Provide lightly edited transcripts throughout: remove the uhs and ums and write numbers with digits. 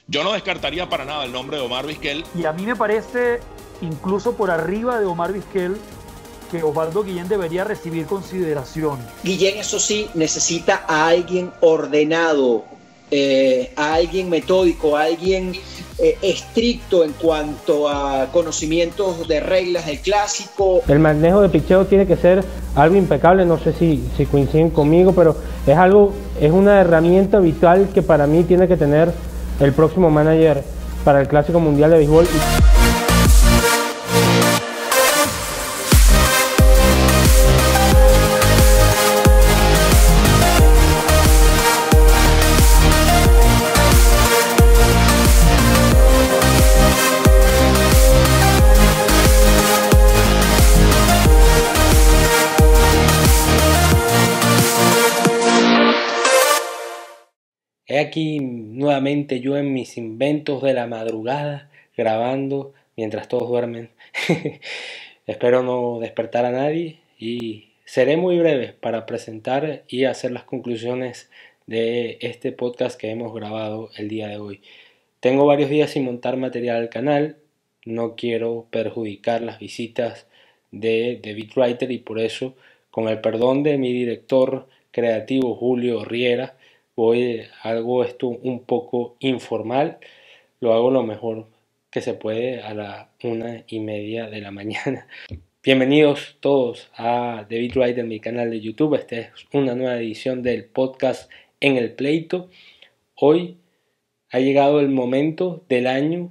Yo no descartaría para nada el nombre de Omar Vizquel. Y a mí me parece, incluso por arriba de Omar Vizquel, que Osvaldo Guillén debería recibir consideración. Guillén, eso sí, necesita a alguien ordenado, a alguien metódico, a alguien estricto en cuanto a conocimientos de reglas del clásico. El manejo de picheo tiene que ser algo impecable, no sé si coinciden conmigo, pero es una herramienta vital que para mí tiene que tener el próximo manager para el Clásico Mundial de Béisbol. He aquí nuevamente yo en mis inventos de la madrugada, grabando mientras todos duermen. Espero no despertar a nadie y seré muy breve para presentar y hacer las conclusiones de este podcast que hemos grabado el día de hoy. Tengo varios días sin montar material al canal, no quiero perjudicar las visitas de The Beat Writer y por eso, con el perdón de mi director creativo Julio Riera, hago esto un poco informal, lo hago lo mejor que se puede a la 1:30 de la mañana. Bienvenidos todos a The Beat Writer, mi canal de YouTube. Esta es una nueva edición del podcast En el Pleito. Hoy ha llegado el momento del año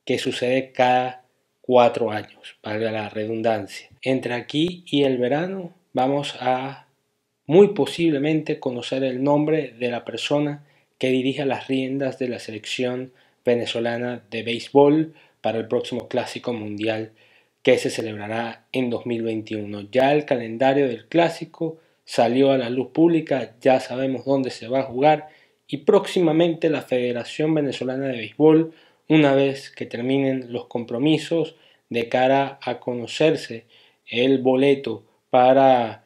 que sucede cada 4 años, valga la redundancia. Entre aquí y el verano vamos a muy posiblemente conocer el nombre de la persona que dirige las riendas de la selección venezolana de béisbol para el próximo Clásico Mundial que se celebrará en 2021. Ya el calendario del Clásico salió a la luz pública, ya sabemos dónde se va a jugar y próximamente la Federación Venezolana de Béisbol, una vez que terminen los compromisos de cara a conocerse el boleto para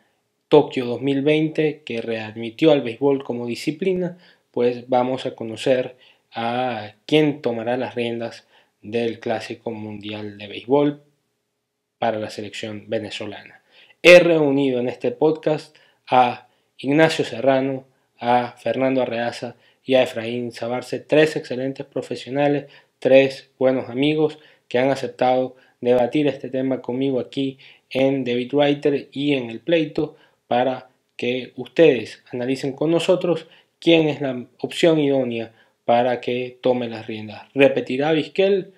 Tokio 2020, que readmitió al béisbol como disciplina, pues vamos a conocer a quién tomará las riendas del Clásico Mundial de Béisbol para la selección venezolana. He reunido en este podcast a Ignacio Serrano, a Fernando Arreaza y a Efraín Sabarce, 3 excelentes profesionales, 3 buenos amigos que han aceptado debatir este tema conmigo aquí en The Beat Writer y en El Pleito, para que ustedes analicen con nosotros quién es la opción idónea para que tome las riendas. ¿Repetirá Vizquel?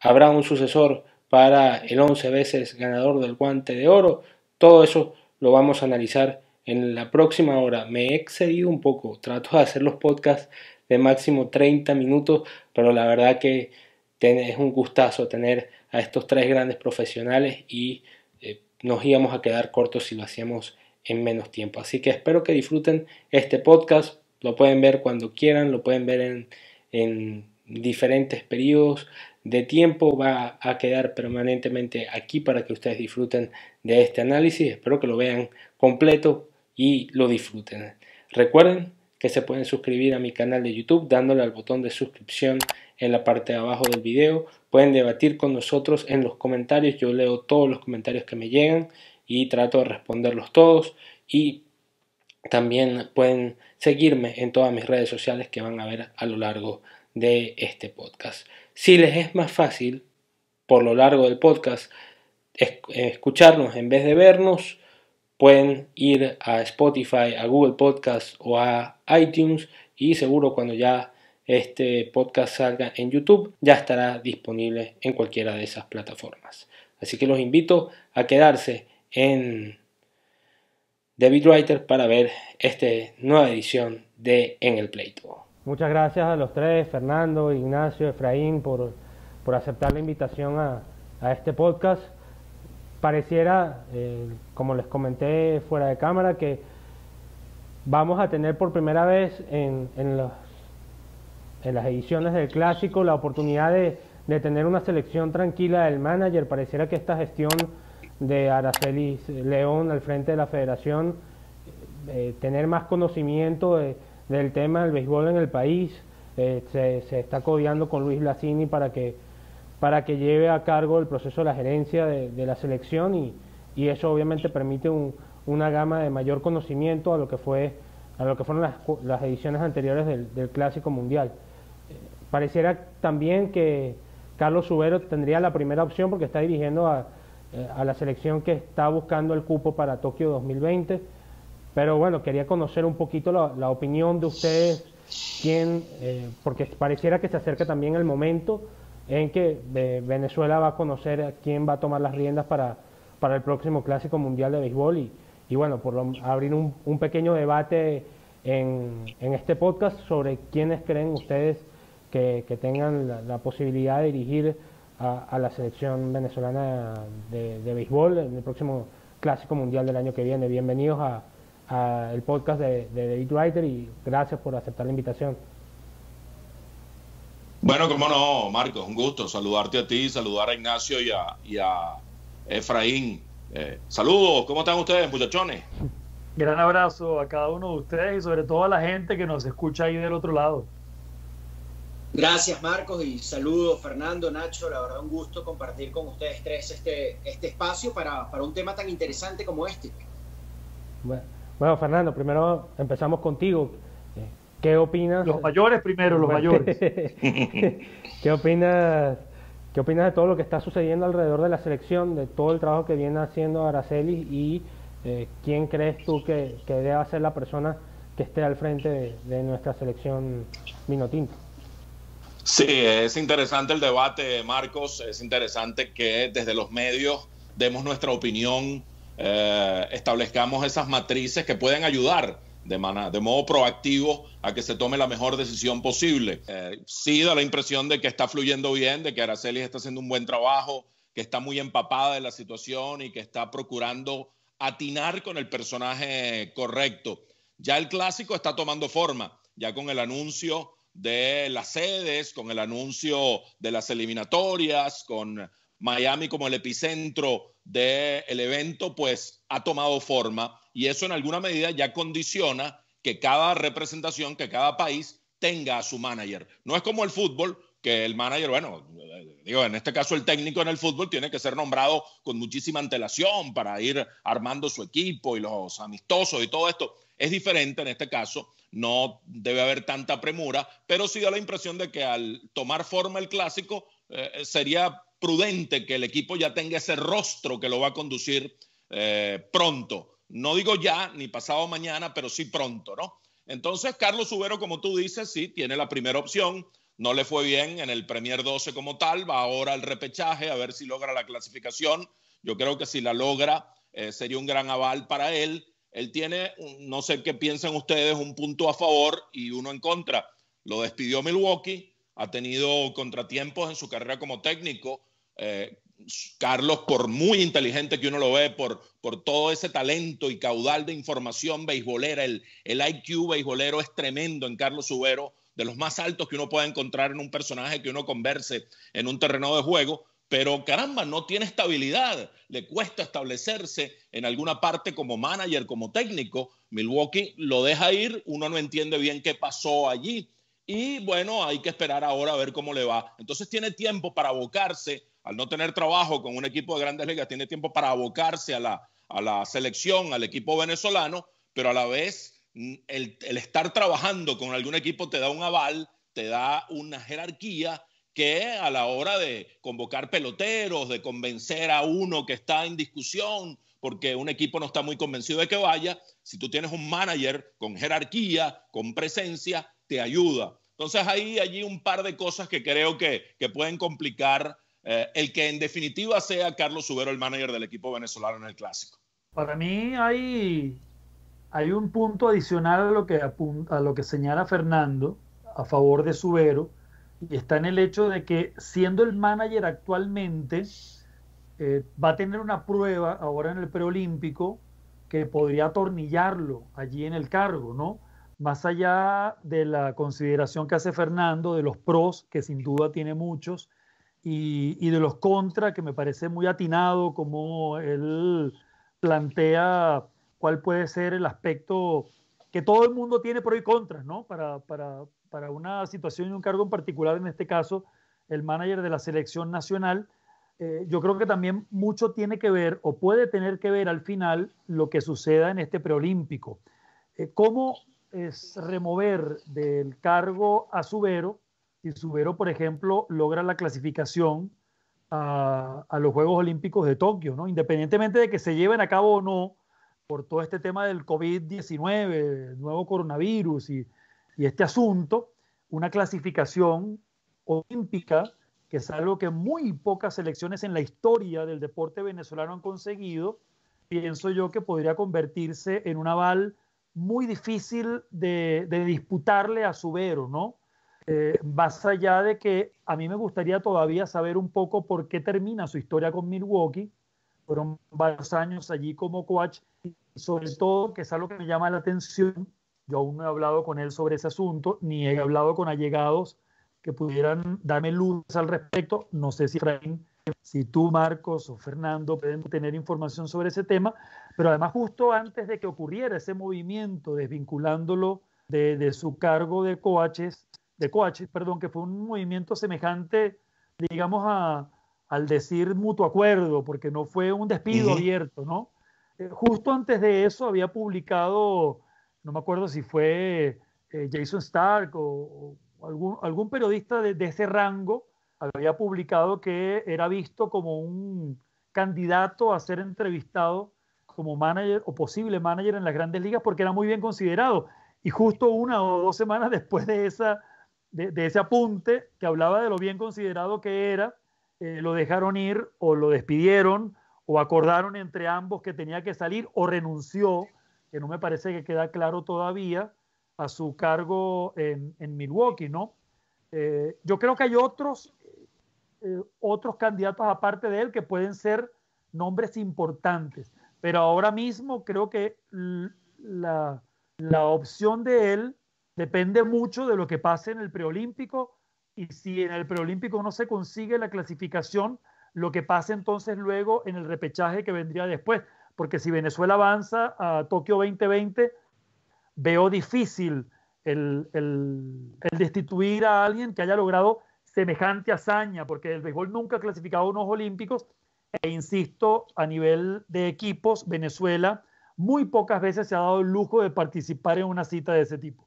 ¿Habrá un sucesor para el 11 veces ganador del Guante de Oro? Todo eso lo vamos a analizar en la próxima hora. Me he excedido un poco, trato de hacer los podcasts de máximo 30 minutos, pero la verdad que es un gustazo tener a estos 3 grandes profesionales y nos íbamos a quedar cortos si lo hacíamos en menos tiempo. Así que espero que disfruten este podcast. Lo pueden ver cuando quieran, lo pueden ver en diferentes periodos de tiempo. Va a quedar permanentemente aquí para que ustedes disfruten de este análisis. Espero que lo vean completo y lo disfruten. Recuerden que se pueden suscribir a mi canal de YouTube dándole al botón de suscripción en la parte de abajo del video. Pueden debatir con nosotros en los comentarios. Yo leo todos los comentarios que me llegan y trato de responderlos todos. Y también pueden seguirme en todas mis redes sociales que van a ver a lo largo de este podcast. Si les es más fácil, por lo largo del podcast, escucharnos en vez de vernos, pueden ir a Spotify, a Google Podcast o a iTunes y seguro cuando ya este podcast salga en YouTube ya estará disponible en cualquiera de esas plataformas. Así que los invito a quedarse en The Beat Writer para ver esta nueva edición de En el Pleito. Muchas gracias a los 3, Fernando, Ignacio, Efraín, por aceptar la invitación a este podcast. Pareciera, como les comenté fuera de cámara, que vamos a tener por primera vez en las ediciones del Clásico la oportunidad de tener una selección tranquila del manager. Pareciera que esta gestión de Araceli León al frente de la federación, tener más conocimiento del tema del béisbol en el país, se está codeando con Luis Blasini para que lleve a cargo el proceso de la gerencia de la selección y eso obviamente permite una gama de mayor conocimiento a lo que fueron las ediciones anteriores del Clásico Mundial. Pareciera también que Carlos Subero tendría la primera opción porque está dirigiendo a la selección que está buscando el cupo para Tokio 2020, pero bueno, quería conocer un poquito la opinión de ustedes, porque pareciera que se acerca también el momento en que Venezuela va a conocer a quién va a tomar las riendas para el próximo Clásico Mundial de Béisbol y bueno, abrir un pequeño debate en este podcast sobre quiénes creen ustedes que tengan la posibilidad de dirigir a la selección venezolana de béisbol en el próximo Clásico Mundial del año que viene. Bienvenidos a el podcast de David Writer y gracias por aceptar la invitación. Bueno, cómo no, Marcos, un gusto saludarte a ti, saludar a Ignacio y a Efraín. Saludos, ¿cómo están ustedes, muchachones? Gran abrazo a cada uno de ustedes y sobre todo a la gente que nos escucha ahí del otro lado. Gracias, Marcos, y saludos, Fernando, Nacho. La verdad, un gusto compartir con ustedes tres este espacio para un tema tan interesante como este. Bueno, Fernando, primero empezamos contigo. ¿Qué opinas? Los mayores primero, los mayores. ¿Qué opinas de todo lo que está sucediendo alrededor de la selección, de todo el trabajo que viene haciendo Araceli y quién crees tú que deba ser la persona que esté al frente de nuestra selección vinotinto? Sí, es interesante el debate, Marcos. Es interesante que desde los medios demos nuestra opinión, establezcamos esas matrices que pueden ayudar de modo proactivo a que se tome la mejor decisión posible. Sí da la impresión de que está fluyendo bien, de que Araceli está haciendo un buen trabajo, que está muy empapada de la situación y que está procurando atinar con el personaje correcto. Ya el clásico está tomando forma, ya con el anuncio de las sedes, con el anuncio de las eliminatorias, con Miami como el epicentro del evento, pues ha tomado forma y eso en alguna medida ya condiciona que cada representación, que cada país tenga a su manager. No es como el fútbol, que el manager, bueno, digo, en este caso el técnico en el fútbol tiene que ser nombrado con muchísima antelación para ir armando su equipo y los amistosos y todo esto. Es diferente en este caso, no debe haber tanta premura, pero sí da la impresión de que al tomar forma el clásico sería prudente que el equipo ya tenga ese rostro que lo va a conducir pronto. No digo ya, ni pasado mañana, pero sí pronto, ¿no? Entonces, Carlos Subero, como tú dices, sí, tiene la primera opción. No le fue bien en el Premier 12 como tal, va ahora al repechaje a ver si logra la clasificación. Yo creo que si la logra sería un gran aval para él. Él tiene, no sé qué piensan ustedes, un punto a favor y uno en contra. Lo despidió Milwaukee, ha tenido contratiempos en su carrera como técnico. Carlos, por muy inteligente que uno lo ve, por todo ese talento y caudal de información beisbolera, el IQ beisbolero es tremendo en Carlos Subero, de los más altos que uno pueda encontrar en un personaje que uno converse en un terreno de juego, pero caramba, no tiene estabilidad, le cuesta establecerse en alguna parte como manager, como técnico. Milwaukee lo deja ir, uno no entiende bien qué pasó allí y bueno, hay que esperar ahora a ver cómo le va. Entonces tiene tiempo para abocarse, al no tener trabajo con un equipo de Grandes Ligas, tiene tiempo para abocarse a la selección, al equipo venezolano, pero a la vez el estar trabajando con algún equipo te da un aval, te da una jerarquía que a la hora de convocar peloteros, de convencer a uno que está en discusión, porque un equipo no está muy convencido de que vaya, si tú tienes un manager con jerarquía, con presencia, te ayuda. Entonces hay allí un par de cosas que creo que pueden complicar el que en definitiva sea Carlos Subero el manager del equipo venezolano en el Clásico. Para mí hay un punto adicional a lo que señala Fernando a favor de Subero, y está en el hecho de que siendo el manager actualmente, va a tener una prueba ahora en el preolímpico que podría atornillarlo allí en el cargo, ¿no? Más allá de la consideración que hace Fernando, de los pros, que sin duda tiene muchos, y de los contras, que me parece muy atinado como él plantea cuál puede ser el aspecto que todo el mundo tiene pro y contras, ¿no? Para para una situación y un cargo en particular, en este caso, el manager de la selección nacional. Yo creo que también mucho tiene que ver, o puede tener que ver al final, lo que suceda en este preolímpico. ¿Cómo es remover del cargo a Subero, si Subero, por ejemplo, logra la clasificación a los Juegos Olímpicos de Tokio, ¿no? Independientemente de que se lleven a cabo o no, por todo este tema del COVID-19, el nuevo coronavirus y este asunto, una clasificación olímpica, que es algo que muy pocas selecciones en la historia del deporte venezolano han conseguido, pienso yo que podría convertirse en un aval muy difícil de disputarle a Subero, ¿no? Más allá de que a mí me gustaría todavía saber un poco por qué termina su historia con Milwaukee. Fueron varios años allí como coach, y sobre todo, que es algo que me llama la atención, yo aún no he hablado con él sobre ese asunto, ni he hablado con allegados que pudieran darme luz al respecto. No sé si Efraín, si tú, Marcos o Fernando pueden tener información sobre ese tema, pero además justo antes de que ocurriera ese movimiento desvinculándolo de su cargo de coach, que fue un movimiento semejante, digamos, al decir mutuo acuerdo, porque no fue un despido abierto, ¿no? Justo antes de eso había publicado, no me acuerdo si fue Jason Stark o algún periodista de ese rango, había publicado que era visto como un candidato a ser entrevistado como manager o posible manager en las grandes ligas porque era muy bien considerado. Y justo 1 o 2 semanas después de ese apunte que hablaba de lo bien considerado que era, lo dejaron ir o lo despidieron o acordaron entre ambos que tenía que salir o renunció, que no me parece que queda claro todavía, a su cargo en Milwaukee, ¿no? Yo creo que hay otros candidatos aparte de él que pueden ser nombres importantes, pero ahora mismo creo que la opción de él depende mucho de lo que pase en el preolímpico, y si en el preolímpico no se consigue la clasificación, lo que pase entonces luego en el repechaje que vendría después, porque si Venezuela avanza a Tokio 2020, veo difícil el destituir a alguien que haya logrado semejante hazaña, porque el béisbol nunca ha clasificado a unos olímpicos, e insisto, a nivel de equipos, Venezuela muy pocas veces se ha dado el lujo de participar en una cita de ese tipo.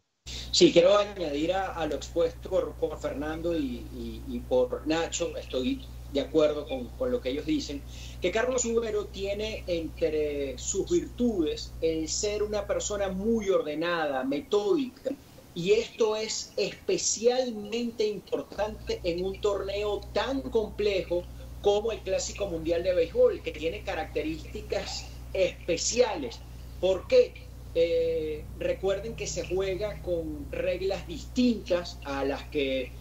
Sí, quiero añadir a lo expuesto por Fernando y por Nacho, estoy de acuerdo con lo que ellos dicen, que Carlos Subero tiene entre sus virtudes el ser una persona muy ordenada, metódica, y esto es especialmente importante en un torneo tan complejo como el Clásico Mundial de Béisbol, que tiene características especiales. ¿Por qué? Recuerden que se juega con reglas distintas a las que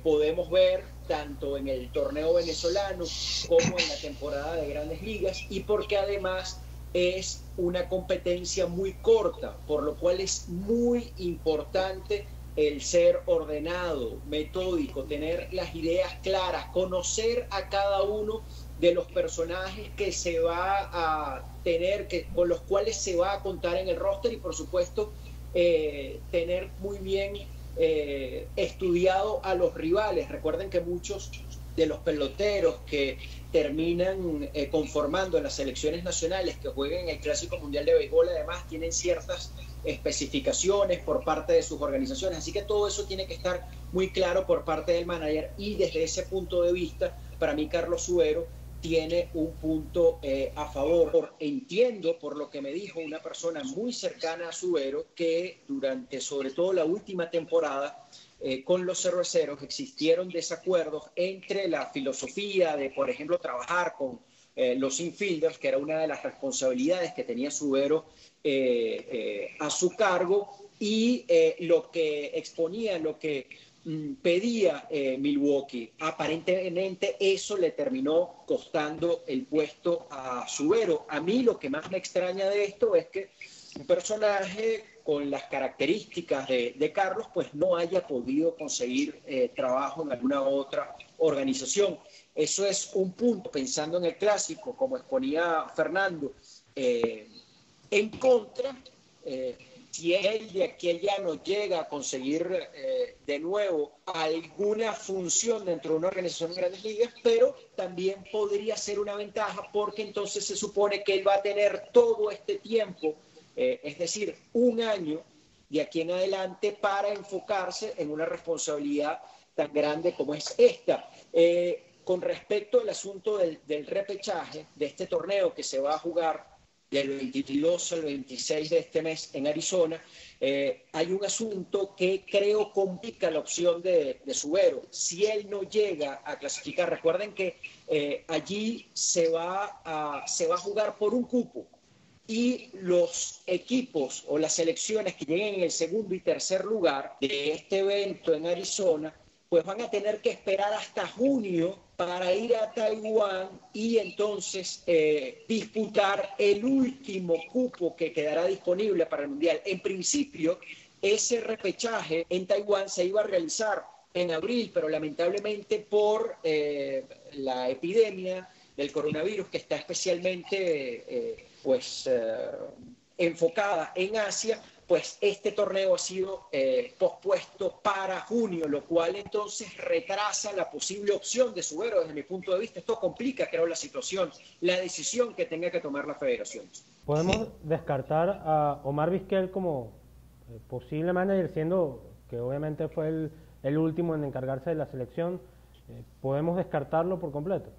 podemos ver tanto en el torneo venezolano como en la temporada de Grandes Ligas, y porque además es una competencia muy corta, por lo cual es muy importante el ser ordenado, metódico, tener las ideas claras, conocer a cada uno de los personajes que se va a tener, con los cuales se va a contar en el roster, y por supuesto tener muy bien estudiado a los rivales. Recuerden que muchos de los peloteros que terminan conformando en las selecciones nacionales que jueguen en el Clásico Mundial de Béisbol además tienen ciertas especificaciones por parte de sus organizaciones, así que todo eso tiene que estar muy claro por parte del manager, y desde ese punto de vista para mí Carlos Subero tiene un punto a favor. Entiendo, por lo que me dijo una persona muy cercana a Subero, que durante sobre todo la última temporada con los cerveceros existieron desacuerdos entre la filosofía de, por ejemplo, trabajar con los infielders, que era una de las responsabilidades que tenía Subero a su cargo, y lo que exponía, lo que pedía Milwaukee. Aparentemente eso le terminó costando el puesto a Subero. A mí lo que más me extraña de esto es que un personaje con las características de Carlos pues no haya podido conseguir trabajo en alguna otra organización. Eso es un punto, pensando en el clásico, como exponía Fernando, en contra. si él de aquí a allá no llega a conseguir de nuevo alguna función dentro de una organización de Grandes Ligas, pero también podría ser una ventaja porque entonces se supone que él va a tener todo este tiempo, es decir, un año de aquí en adelante para enfocarse en una responsabilidad tan grande como es esta. Con respecto al asunto del repechaje de este torneo que se va a jugar del 22 al 26 de este mes en Arizona, hay un asunto que creo complica la opción de Subero. Si él no llega a clasificar, recuerden que allí se va a jugar por un cupo y los equipos o las selecciones que lleguen en el segundo y tercer lugar de este evento en Arizona, pues van a tener que esperar hasta junio para ir a Taiwán y entonces disputar el último cupo que quedará disponible para el Mundial. En principio, ese repechaje en Taiwán se iba a realizar en abril, pero lamentablemente por la epidemia del coronavirus, que está especialmente enfocada en Asia, pues este torneo ha sido pospuesto para junio, lo cual entonces retrasa la posible opción de Subero desde mi punto de vista. Esto complica, creo, la situación, la decisión que tenga que tomar la federación. ¿Podemos descartar a Omar Vizquel como posible manager, siendo que obviamente fue el último en encargarse de la selección? ¿Podemos descartarlo por completo?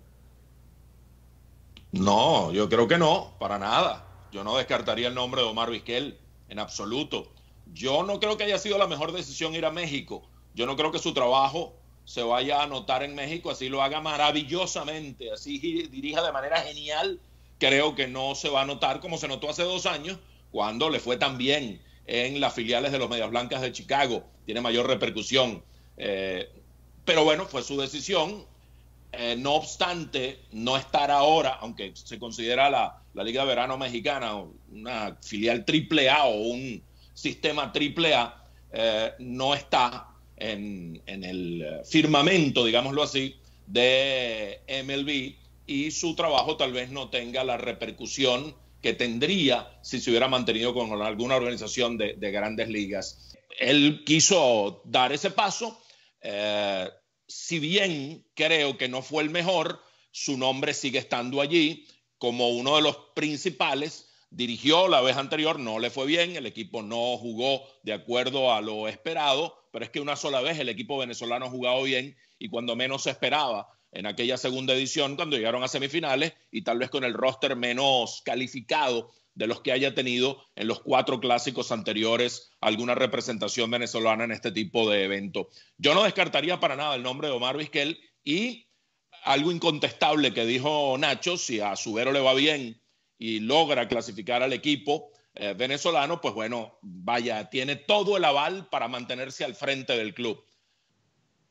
No, yo creo que no, para nada. Yo no descartaría el nombre de Omar Vizquel en absoluto. Yo no creo que haya sido la mejor decisión ir a México. Yo no creo que su trabajo se vaya a notar en México, así lo haga maravillosamente, así dirija de manera genial. Creo que no se va a notar como se notó hace 2 años, cuando le fue tan bien en las filiales de los Medias Blancas de Chicago. Tiene mayor repercusión. Pero bueno, fue su decisión. No obstante, no estar ahora, aunque se considera la Liga de Verano Mexicana una filial AAA o un sistema AAA, no está en el firmamento, digámoslo así, de MLB, y su trabajo tal vez no tenga la repercusión que tendría si se hubiera mantenido con alguna organización de Grandes Ligas. Él quiso dar ese paso. Si bien creo que no fue el mejor, su nombre sigue estando allí como uno de los principales. Dirigió la vez anterior, no le fue bien, el equipo no jugó de acuerdo a lo esperado, pero es que una sola vez el equipo venezolano ha jugado bien y cuando menos se esperaba en aquella segunda edición, cuando llegaron a semifinales y tal vez con el roster menos calificado de los que haya tenido en los 4 clásicos anteriores alguna representación venezolana en este tipo de evento. Yo no descartaría para nada el nombre de Omar Vizquel, y algo incontestable que dijo Nacho: si a Subero le va bien y logra clasificar al equipo venezolano, pues bueno, vaya, tiene todo el aval para mantenerse al frente del club.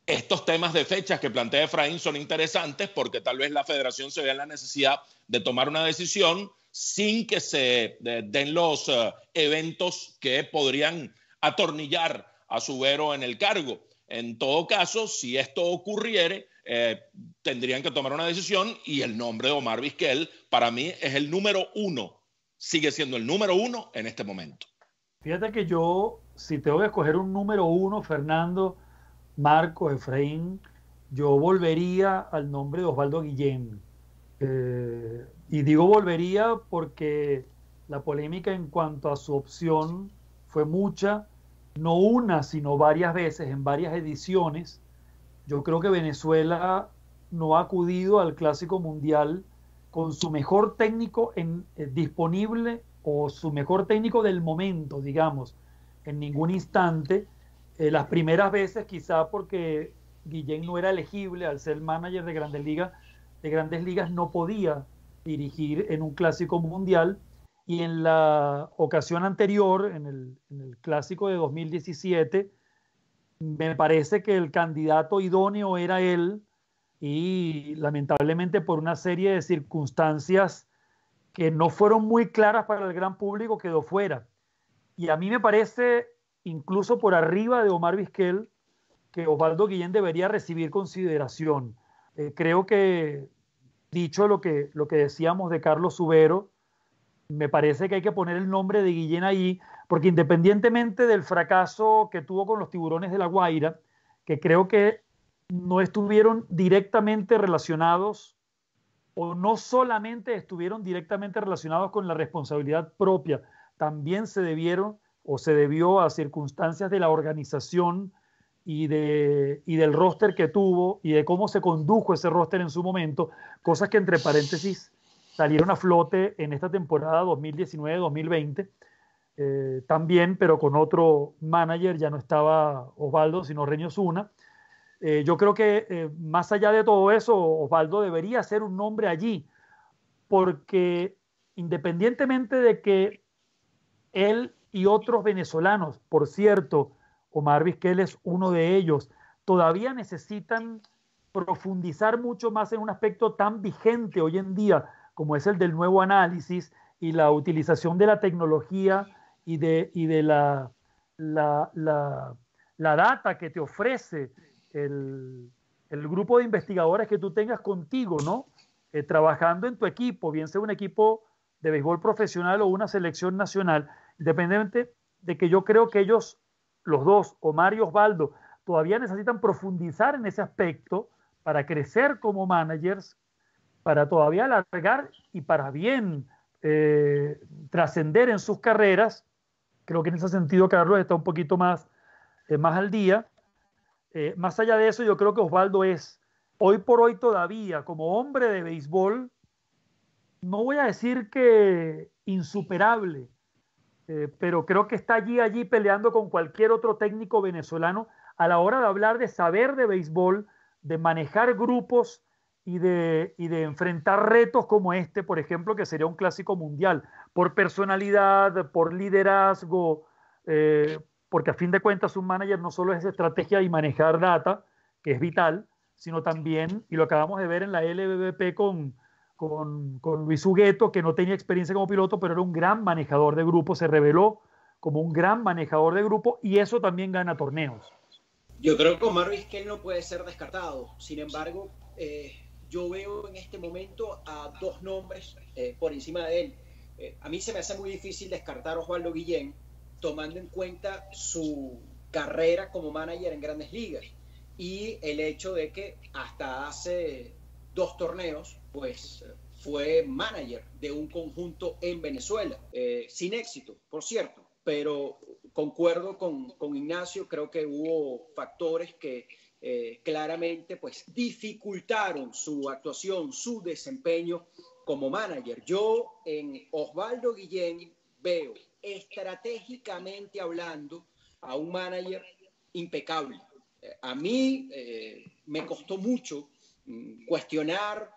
Estos temas de fechas que plantea Efraín son interesantes porque tal vez la federación se vea en la necesidad de tomar una decisión sin que se den los eventos que podrían atornillar a Subero en el cargo. En todo caso, si esto ocurriere, tendrían que tomar una decisión, y el nombre de Omar Vizquel para mí es el número 1, sigue siendo el número 1 en este momento. Fíjate que yo, si tengo que escoger un número 1, Fernando, Marco, Efraín, yo volvería al nombre de Osvaldo Guillén. Y digo volvería porque la polémica en cuanto a su opción fue mucha, no una, sino varias veces, en varias ediciones. Yo creo que Venezuela no ha acudido al Clásico Mundial con su mejor técnico disponible, o su mejor técnico del momento, digamos, en ningún instante. Las primeras veces quizá porque Guillén no era elegible al ser manager de Grandes Ligas, no podía dirigir en un Clásico Mundial, y en la ocasión anterior, en el Clásico de 2017, me parece que el candidato idóneo era él, y lamentablemente por una serie de circunstancias que no fueron muy claras para el gran público quedó fuera. Y a mí me parece, incluso por arriba de Omar Vizquel, que Osvaldo Guillén debería recibir consideración. Creo que, dicho lo que decíamos de Carlos Subero, me parece que hay que poner el nombre de Guillén ahí, porque independientemente del fracaso que tuvo con los Tiburones de La Guaira, que creo que no estuvieron directamente relacionados, o no solamente estuvieron directamente relacionados con la responsabilidad propia, también se debieron o se debió a circunstancias de la organización y del roster que tuvo y de cómo se condujo ese roster en su momento, cosas que entre paréntesis salieron a flote en esta temporada 2019-2020, también, pero con otro manager, ya no estaba Osvaldo, sino Reño Osuna. Yo creo que más allá de todo eso, Osvaldo debería ser un nombre allí, porque independientemente de que él y otros venezolanos, por cierto, Omar Vizquel es uno de ellos, todavía necesitan profundizar mucho más en un aspecto tan vigente hoy en día como es el del nuevo análisis y la utilización de la tecnología y de la data que te ofrece el grupo de investigadores que tú tengas contigo, ¿no? Trabajando en tu equipo, bien sea un equipo de béisbol profesional o una selección nacional, independientemente de que yo creo que ellos, los dos, Omar y Osvaldo, todavía necesitan profundizar en ese aspecto para crecer como managers, para todavía alargar y para bien trascender en sus carreras. Creo que en ese sentido Carlos está un poquito más al día. Más allá de eso, yo creo que Osvaldo es, hoy por hoy todavía, como hombre de béisbol, no voy a decir que insuperable, pero creo que está allí peleando con cualquier otro técnico venezolano a la hora de hablar de saber de béisbol, de manejar grupos y de enfrentar retos como este, por ejemplo, que sería un clásico mundial, por personalidad, por liderazgo, porque a fin de cuentas un manager no solo es estrategia y manejar data, que es vital, sino también, y lo acabamos de ver en la LVP con Luis Hugueto, que no tenía experiencia como piloto, pero era un gran manejador de grupo, se reveló como un gran manejador de grupo, y eso también gana torneos. Yo creo que Omar Vizquel no puede ser descartado. Sin embargo, yo veo en este momento a dos nombres por encima de él. A mí se me hace muy difícil descartar a Osvaldo Guillén, tomando en cuenta su carrera como manager en Grandes Ligas y el hecho de que hasta hace 2 torneos, pues fue manager de un conjunto en Venezuela, sin éxito, por cierto, pero concuerdo con Ignacio, creo que hubo factores que claramente pues dificultaron su actuación, su desempeño como manager. Yo en Osvaldo Guillén veo, estratégicamente hablando, a un manager impecable. A mí me costó mucho cuestionar,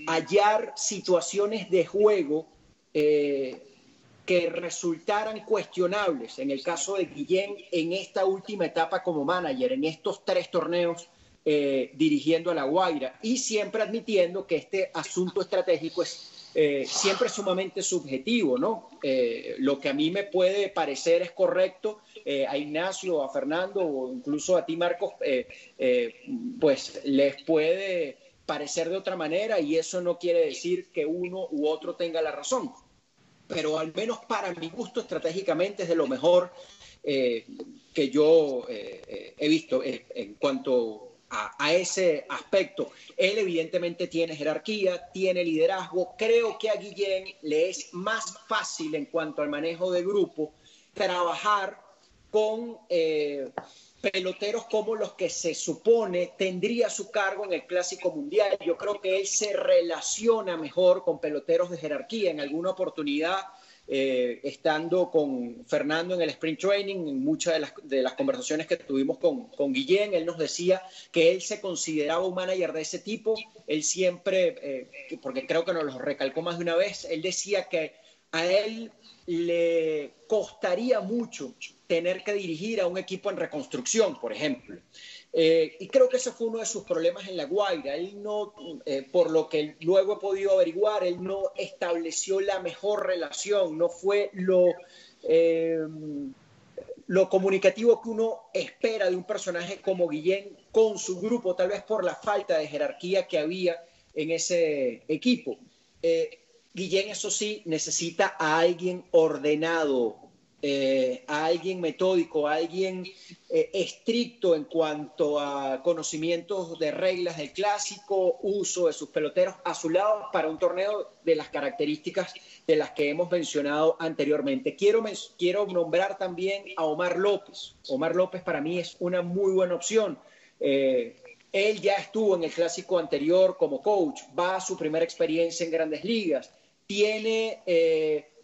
hallar situaciones de juego que resultaran cuestionables en el caso de Guillén en esta última etapa como manager, en estos 3 torneos dirigiendo a La Guaira, y siempre admitiendo que este asunto estratégico es siempre sumamente subjetivo, ¿no? Lo que a mí me puede parecer es correcto, a Ignacio, a Fernando o incluso a ti, Marcos, pues les puede parecer de otra manera, y eso no quiere decir que uno u otro tenga la razón. Pero al menos para mi gusto, estratégicamente es de lo mejor que yo he visto en cuanto a ese aspecto. Él evidentemente tiene jerarquía, tiene liderazgo. Creo que a Guillén le es más fácil en cuanto al manejo de grupo trabajar con peloteros como los que se supone tendría a su cargo en el Clásico Mundial. Yo creo que él se relaciona mejor con peloteros de jerarquía. En alguna oportunidad, estando con Fernando en el Spring Training, en muchas de las conversaciones que tuvimos con Guillén, él nos decía que él se consideraba un manager de ese tipo. Él siempre, porque creo que nos lo recalcó más de una vez, él decía que a él le costaría mucho tener que dirigir a un equipo en reconstrucción, por ejemplo. Y creo que ese fue uno de sus problemas en La Guaira. Él no, por lo que luego he podido averiguar, él no estableció la mejor relación, no fue lo comunicativo que uno espera de un personaje como Guillén con su grupo, tal vez por la falta de jerarquía que había en ese equipo. Guillén, eso sí, necesita a alguien ordenado, a alguien metódico, a alguien estricto en cuanto a conocimientos de reglas del clásico, uso de sus peloteros a su lado para un torneo de las características de las que hemos mencionado anteriormente. Quiero nombrar también a Omar López. Omar López para mí es una muy buena opción. Él ya estuvo en el clásico anterior como coach, va a su primera experiencia en Grandes Ligas, tiene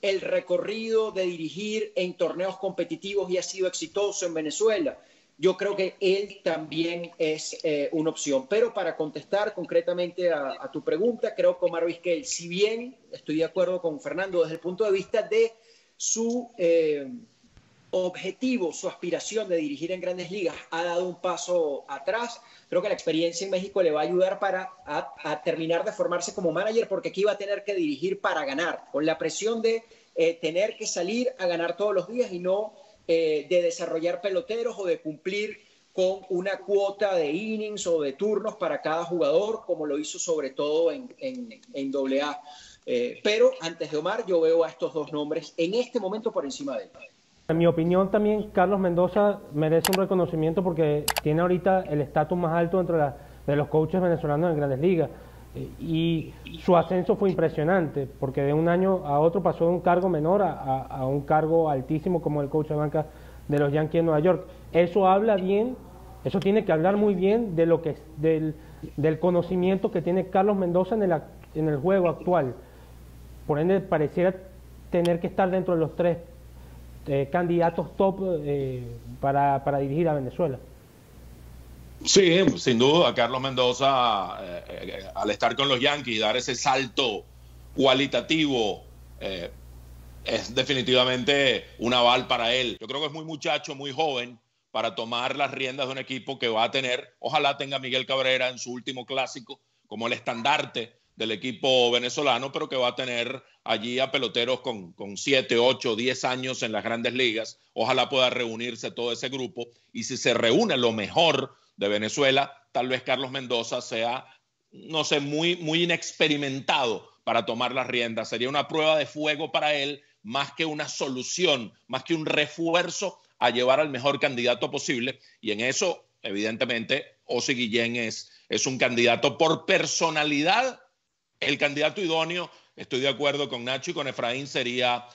el recorrido de dirigir en torneos competitivos y ha sido exitoso en Venezuela. Yo creo que él también es una opción. Pero para contestar concretamente a tu pregunta, creo que Omar Vizquel, si bien estoy de acuerdo con Fernando desde el punto de vista de su objetivo, su aspiración de dirigir en Grandes Ligas, ha dado un paso atrás. Creo que la experiencia en México le va a ayudar a terminar de formarse como manager, porque aquí va a tener que dirigir para ganar, con la presión de tener que salir a ganar todos los días y no de desarrollar peloteros o de cumplir con una cuota de innings o de turnos para cada jugador, como lo hizo sobre todo en AA. Pero antes de Omar, yo veo a estos dos nombres en este momento por encima de él. En mi opinión también Carlos Mendoza merece un reconocimiento porque tiene ahorita el estatus más alto de los coaches venezolanos en Grandes Ligas, y su ascenso fue impresionante porque de un año a otro pasó de un cargo menor a un cargo altísimo como el coach de banca de los Yankees de Nueva York. Eso habla bien, eso tiene que hablar muy bien de lo que del conocimiento que tiene Carlos Mendoza en el juego actual. Por ende pareciera tener que estar dentro de los tres candidatos top para dirigir a Venezuela. Sí, sin duda, Carlos Mendoza, al estar con los Yankees y dar ese salto cualitativo, es definitivamente un aval para él. Yo creo que es muy muchacho, muy joven, para tomar las riendas de un equipo que va a tener, ojalá tenga a Miguel Cabrera en su último clásico como el estandarte del equipo venezolano, pero que va a tener allí a peloteros con 7, 8, 10 años en las Grandes Ligas. Ojalá pueda reunirse todo ese grupo, y si se reúne lo mejor de Venezuela, tal vez Carlos Mendoza sea, no sé, muy inexperimentado para tomar las riendas. Sería una prueba de fuego para él, más que una solución, más que un refuerzo a llevar al mejor candidato posible, y en eso, evidentemente, Ozzie Guillén es un candidato por personalidad. El candidato idóneo, estoy de acuerdo con Nacho y con Efraín, sería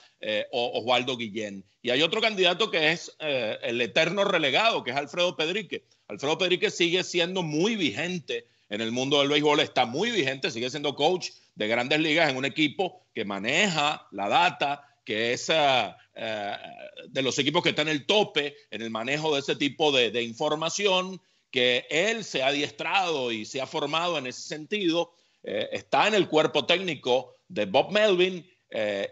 Oswaldo Guillén. Y hay otro candidato que es el eterno relegado, que es Alfredo Pedrique. Alfredo Pedrique sigue siendo muy vigente en el mundo del béisbol, está muy vigente, sigue siendo coach de Grandes Ligas en un equipo que maneja la data, que es de los equipos que está en el tope en el manejo de ese tipo de información, que él se ha adiestrado y se ha formado en ese sentido. Está en el cuerpo técnico de Bob Melvin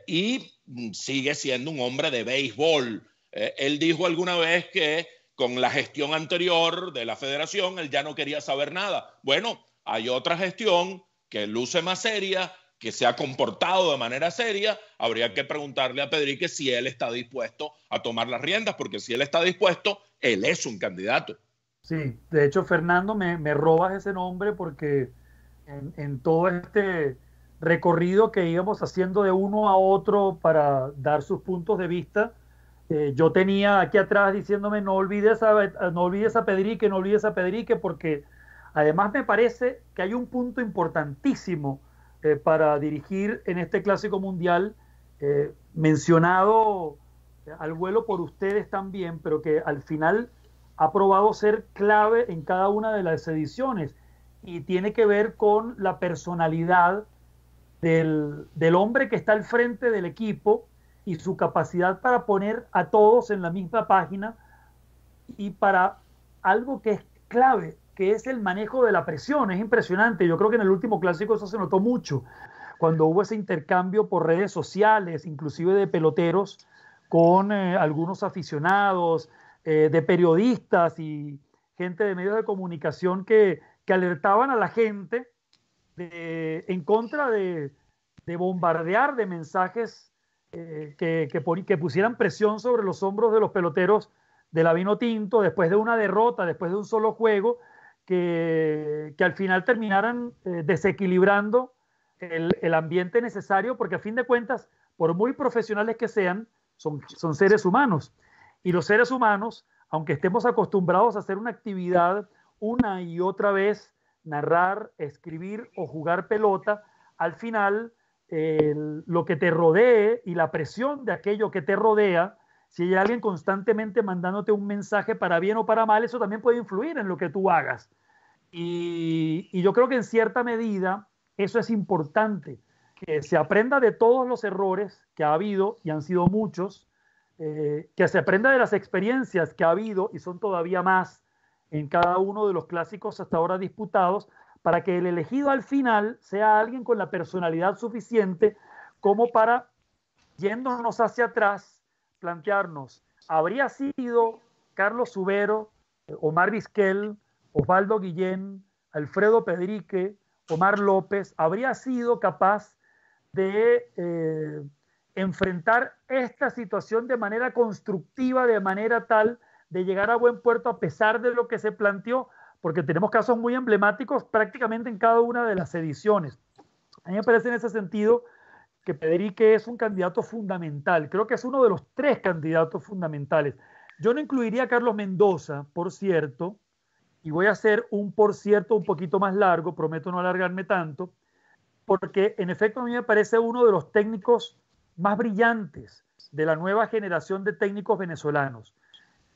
y sigue siendo un hombre de béisbol. Él dijo alguna vez que con la gestión anterior de la federación él ya no quería saber nada. Bueno, hay otra gestión que luce más seria, que se ha comportado de manera seria. Habría que preguntarle a Pedrique si él está dispuesto a tomar las riendas, porque si él está dispuesto, él es un candidato. Sí, de hecho, Fernando, me robas ese nombre porque en todo este recorrido que íbamos haciendo de uno a otro para dar sus puntos de vista, yo tenía aquí atrás diciéndome no olvides a Pedrique, no olvides a Pedrique, porque además me parece que hay un punto importantísimo para dirigir en este Clásico Mundial, mencionado al vuelo por ustedes también, pero que al final ha probado ser clave en cada una de las ediciones, y tiene que ver con la personalidad del hombre que está al frente del equipo y su capacidad para poner a todos en la misma página, y para algo que es clave, que es el manejo de la presión. Es impresionante. Yo creo que en el último clásico eso se notó mucho, cuando hubo ese intercambio por redes sociales, inclusive de peloteros, con algunos aficionados, de periodistas y gente de medios de comunicación que alertaban a la gente en contra de bombardear de mensajes que pusieran presión sobre los hombros de los peloteros de la Vinotinto después de una derrota, después de un solo juego, que al final terminaran desequilibrando el ambiente necesario, porque a fin de cuentas, por muy profesionales que sean, son seres humanos. Y los seres humanos, aunque estemos acostumbrados a hacer una actividad una y otra vez, narrar, escribir o jugar pelota, al final lo que te rodee y la presión de aquello que te rodea, si hay alguien constantemente mandándote un mensaje para bien o para mal, eso también puede influir en lo que tú hagas. Y yo creo que en cierta medida eso es importante, que se aprenda de todos los errores que ha habido, y han sido muchos, que se aprenda de las experiencias que ha habido, y son todavía más en cada uno de los clásicos hasta ahora disputados, para que el elegido al final sea alguien con la personalidad suficiente como para, yéndonos hacia atrás, plantearnos, ¿habría sido Carlos Subero, Omar Vizquel, Osvaldo Guillén, Alfredo Pedrique, Omar López, habría sido capaz de enfrentar esta situación de manera constructiva, de manera tal de llegar a buen puerto a pesar de lo que se planteó? Porque tenemos casos muy emblemáticos prácticamente en cada una de las ediciones. A mí me parece en ese sentido que Pedrique es un candidato fundamental. Creo que es uno de los 3 candidatos fundamentales. Yo no incluiría a Carlos Mendoza, por cierto, y voy a hacer un por cierto un poquito más largo, prometo no alargarme tanto, porque en efecto a mí me parece uno de los técnicos más brillantes de la nueva generación de técnicos venezolanos.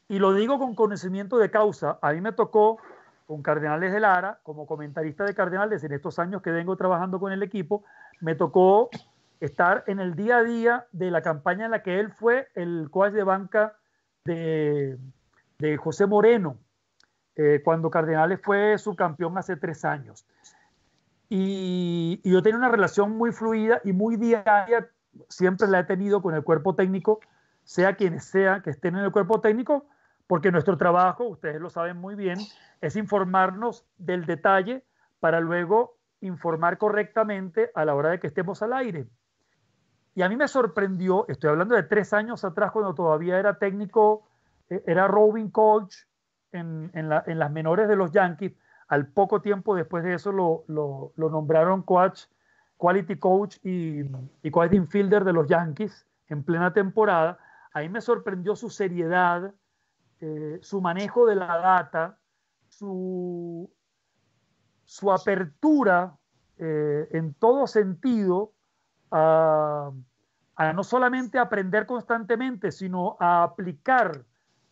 Y lo digo con conocimiento de causa. A mí me tocó con Cardenales de Lara, como comentarista de Cardenales en estos años que vengo trabajando con el equipo, me tocó estar en el día a día de la campaña en la que él fue el coach de banca de José Moreno, cuando Cardenales fue subcampeón hace 3 años. Y yo tenía una relación muy fluida y muy diaria, siempre la he tenido con el cuerpo técnico, sea quienes sea que estén en el cuerpo técnico, porque nuestro trabajo, ustedes lo saben muy bien, es informarnos del detalle para luego informar correctamente a la hora de que estemos al aire. Y a mí me sorprendió, estoy hablando de 3 años atrás, cuando todavía era técnico, era roving coach en las menores de los Yankees. Al poco tiempo después de eso lo nombraron coach, quality coach y coach infielder de los Yankees en plena temporada. A mí me sorprendió su seriedad, su manejo de la data, su apertura en todo sentido a no solamente aprender constantemente, sino a aplicar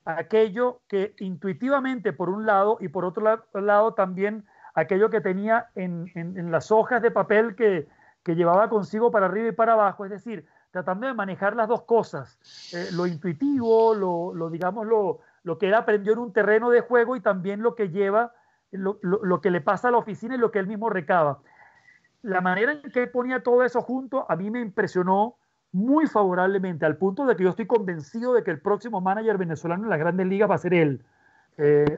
aquello que intuitivamente por un lado, y por otro lado también aquello que tenía en las hojas de papel que llevaba consigo para arriba y para abajo, es decir, tratando de manejar las dos cosas, lo intuitivo, lo que él aprendió en un terreno de juego, y también lo que lleva, lo que le pasa a la oficina y lo que él mismo recaba. La manera en que ponía todo eso junto a mí me impresionó muy favorablemente, al punto de que yo estoy convencido de que el próximo manager venezolano en las Grandes Ligas va a ser él.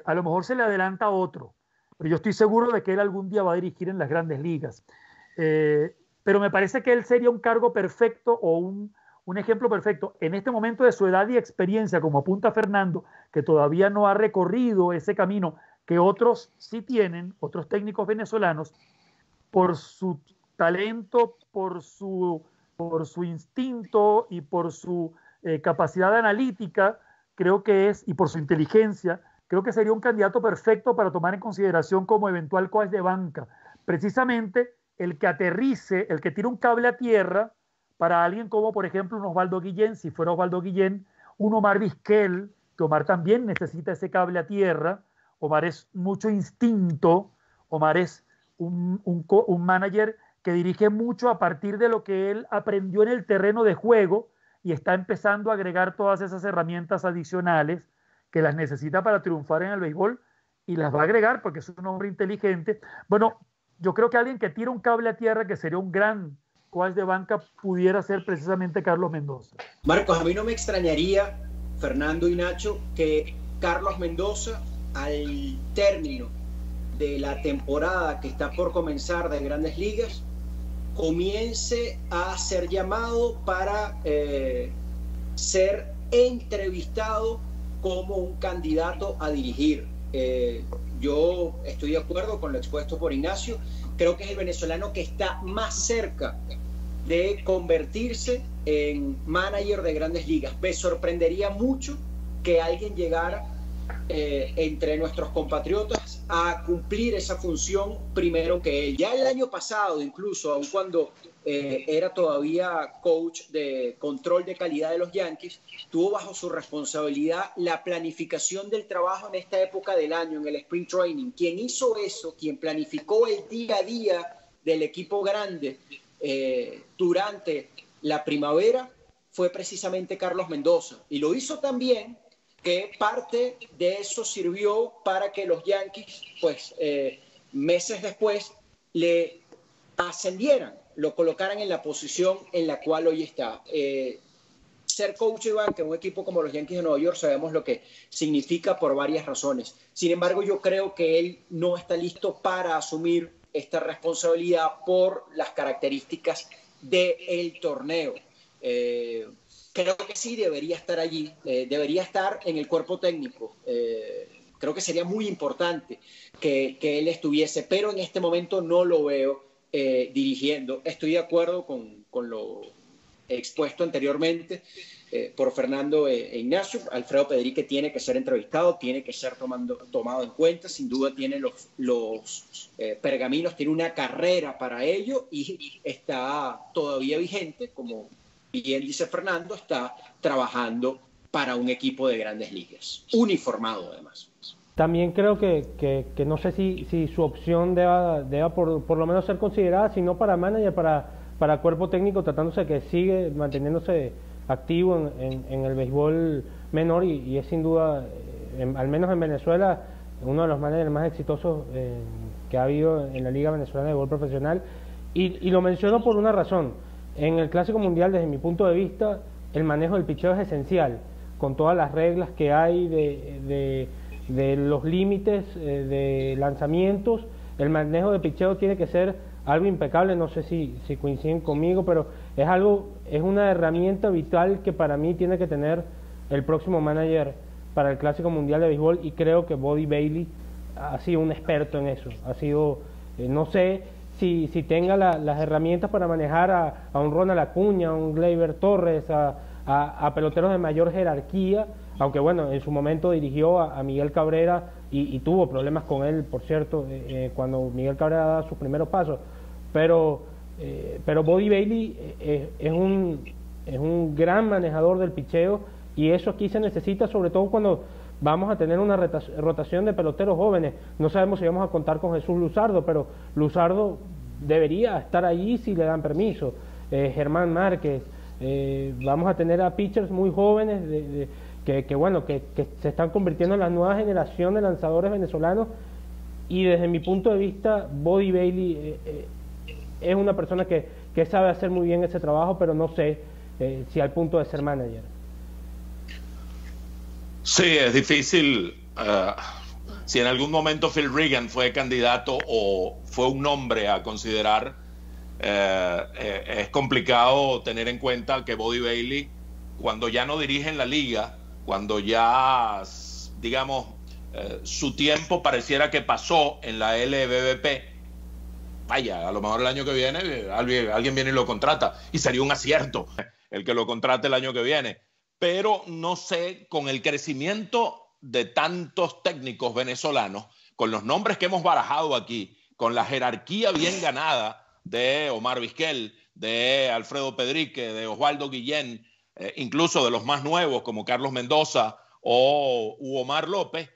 A lo mejor se le adelanta a otro, pero yo estoy seguro de que él algún día va a dirigir en las Grandes Ligas. Pero me parece que él sería un cargo perfecto o un ejemplo perfecto en este momento de su edad y experiencia, como apunta Fernando, que todavía no ha recorrido ese camino que otros sí tienen, otros técnicos venezolanos, por su talento, por su instinto y por su capacidad analítica, creo que y por su inteligencia, creo que sería un candidato perfecto para tomar en consideración como eventual coach de banca. Precisamente el que aterrice, el que tire un cable a tierra para alguien como, por ejemplo, un Osvaldo Guillén, si fuera Osvaldo Guillén, un Omar Vizquel, que Omar también necesita ese cable a tierra. Omar es mucho instinto, Omar es un manager que dirige mucho a partir de lo que él aprendió en el terreno de juego, y está empezando a agregar todas esas herramientas adicionales que las necesita para triunfar en el béisbol, y las va a agregar porque es un hombre inteligente. Bueno, yo creo que alguien que tira un cable a tierra, que sería un gran coach de banca, pudiera ser precisamente Carlos Mendoza. Marcos, a mí no me extrañaría, Fernando y Nacho, que Carlos Mendoza, al término de la temporada que está por comenzar de Grandes Ligas, comience a ser llamado para ser entrevistado como un candidato a dirigir. Yo estoy de acuerdo con lo expuesto por Ignacio. Creo que es el venezolano que está más cerca de convertirse en manager de Grandes Ligas. Me sorprendería mucho que alguien llegara entre nuestros compatriotas a cumplir esa función primero que él. Ya el año pasado, incluso, aun cuando era todavía coach de control de calidad de los Yankees, tuvo bajo su responsabilidad la planificación del trabajo en esta época del año, en el Spring Training. Quien hizo eso, quien planificó el día a día del equipo grande durante la primavera, fue precisamente Carlos Mendoza. Y lo hizo también que parte de eso sirvió para que los Yankees, pues, meses después, le ascendieran, lo colocaran en la posición en la cual hoy está. Ser coach de banca en un equipo como los Yankees de Nueva York sabemos lo que significa por varias razones. Sin embargo, yo creo que él no está listo para asumir esta responsabilidad por las características del torneo. Creo que sí debería estar allí, debería estar en el cuerpo técnico. Creo que sería muy importante que él estuviese, pero en este momento no lo veo dirigiendo. Estoy de acuerdo con lo expuesto anteriormente por Fernando e Ignacio. Alfredo Pedrique tiene que ser entrevistado, tiene que ser tomado en cuenta, sin duda tiene los pergaminos, tiene una carrera para ello y está todavía vigente, como bien dice Fernando, está trabajando para un equipo de Grandes Ligas, uniformado además. También creo que no sé si su opción deba por lo menos ser considerada, si no para manager, para cuerpo técnico, tratándose que sigue manteniéndose activo en el béisbol menor y es sin duda, al menos en Venezuela, uno de los managers más exitosos que ha habido en la Liga Venezolana de Béisbol Profesional. Y lo menciono por una razón. En el Clásico Mundial, desde mi punto de vista, el manejo del picheo es esencial, con todas las reglas que hay de los límites de lanzamientos. El manejo de picheo tiene que ser algo impecable, no sé si coinciden conmigo, pero es una herramienta vital que para mí tiene que tener el próximo manager para el Clásico Mundial de Béisbol, y creo que Buddy Bailey ha sido un experto en eso. Ha sido, no sé si tenga las herramientas para manejar a un Ronald Acuña, a un Gleyber Torres, a peloteros de mayor jerarquía, aunque bueno, en su momento dirigió a Miguel Cabrera y tuvo problemas con él, por cierto, cuando Miguel Cabrera daba sus primeros pasos. Pero Buddy Bailey es un gran manejador del picheo, y eso aquí se necesita, sobre todo cuando vamos a tener una rotación de peloteros jóvenes. No sabemos si vamos a contar con Jesús Luzardo, pero Luzardo debería estar allí si le dan permiso. Germán Márquez, vamos a tener a pitchers muy jóvenes que se están convirtiendo en la nueva generación de lanzadores venezolanos, y desde mi punto de vista Buddy Bailey es una persona que sabe hacer muy bien ese trabajo, pero no sé si al punto de ser manager. Sí, es difícil. Si en algún momento Phil Regan fue candidato o fue un nombre a considerar, es complicado tener en cuenta que Buddy Bailey, cuando ya no dirige en la liga, cuando ya, digamos, su tiempo pareciera que pasó en la LBBP, vaya, a lo mejor el año que viene alguien viene y lo contrata, y sería un acierto el que lo contrate el año que viene. Pero no sé, con el crecimiento de tantos técnicos venezolanos, con los nombres que hemos barajado aquí, con la jerarquía bien ganada de Omar Vizquel, de Alfredo Pedrique, de Osvaldo Guillén, incluso de los más nuevos como Carlos Mendoza o Omar López,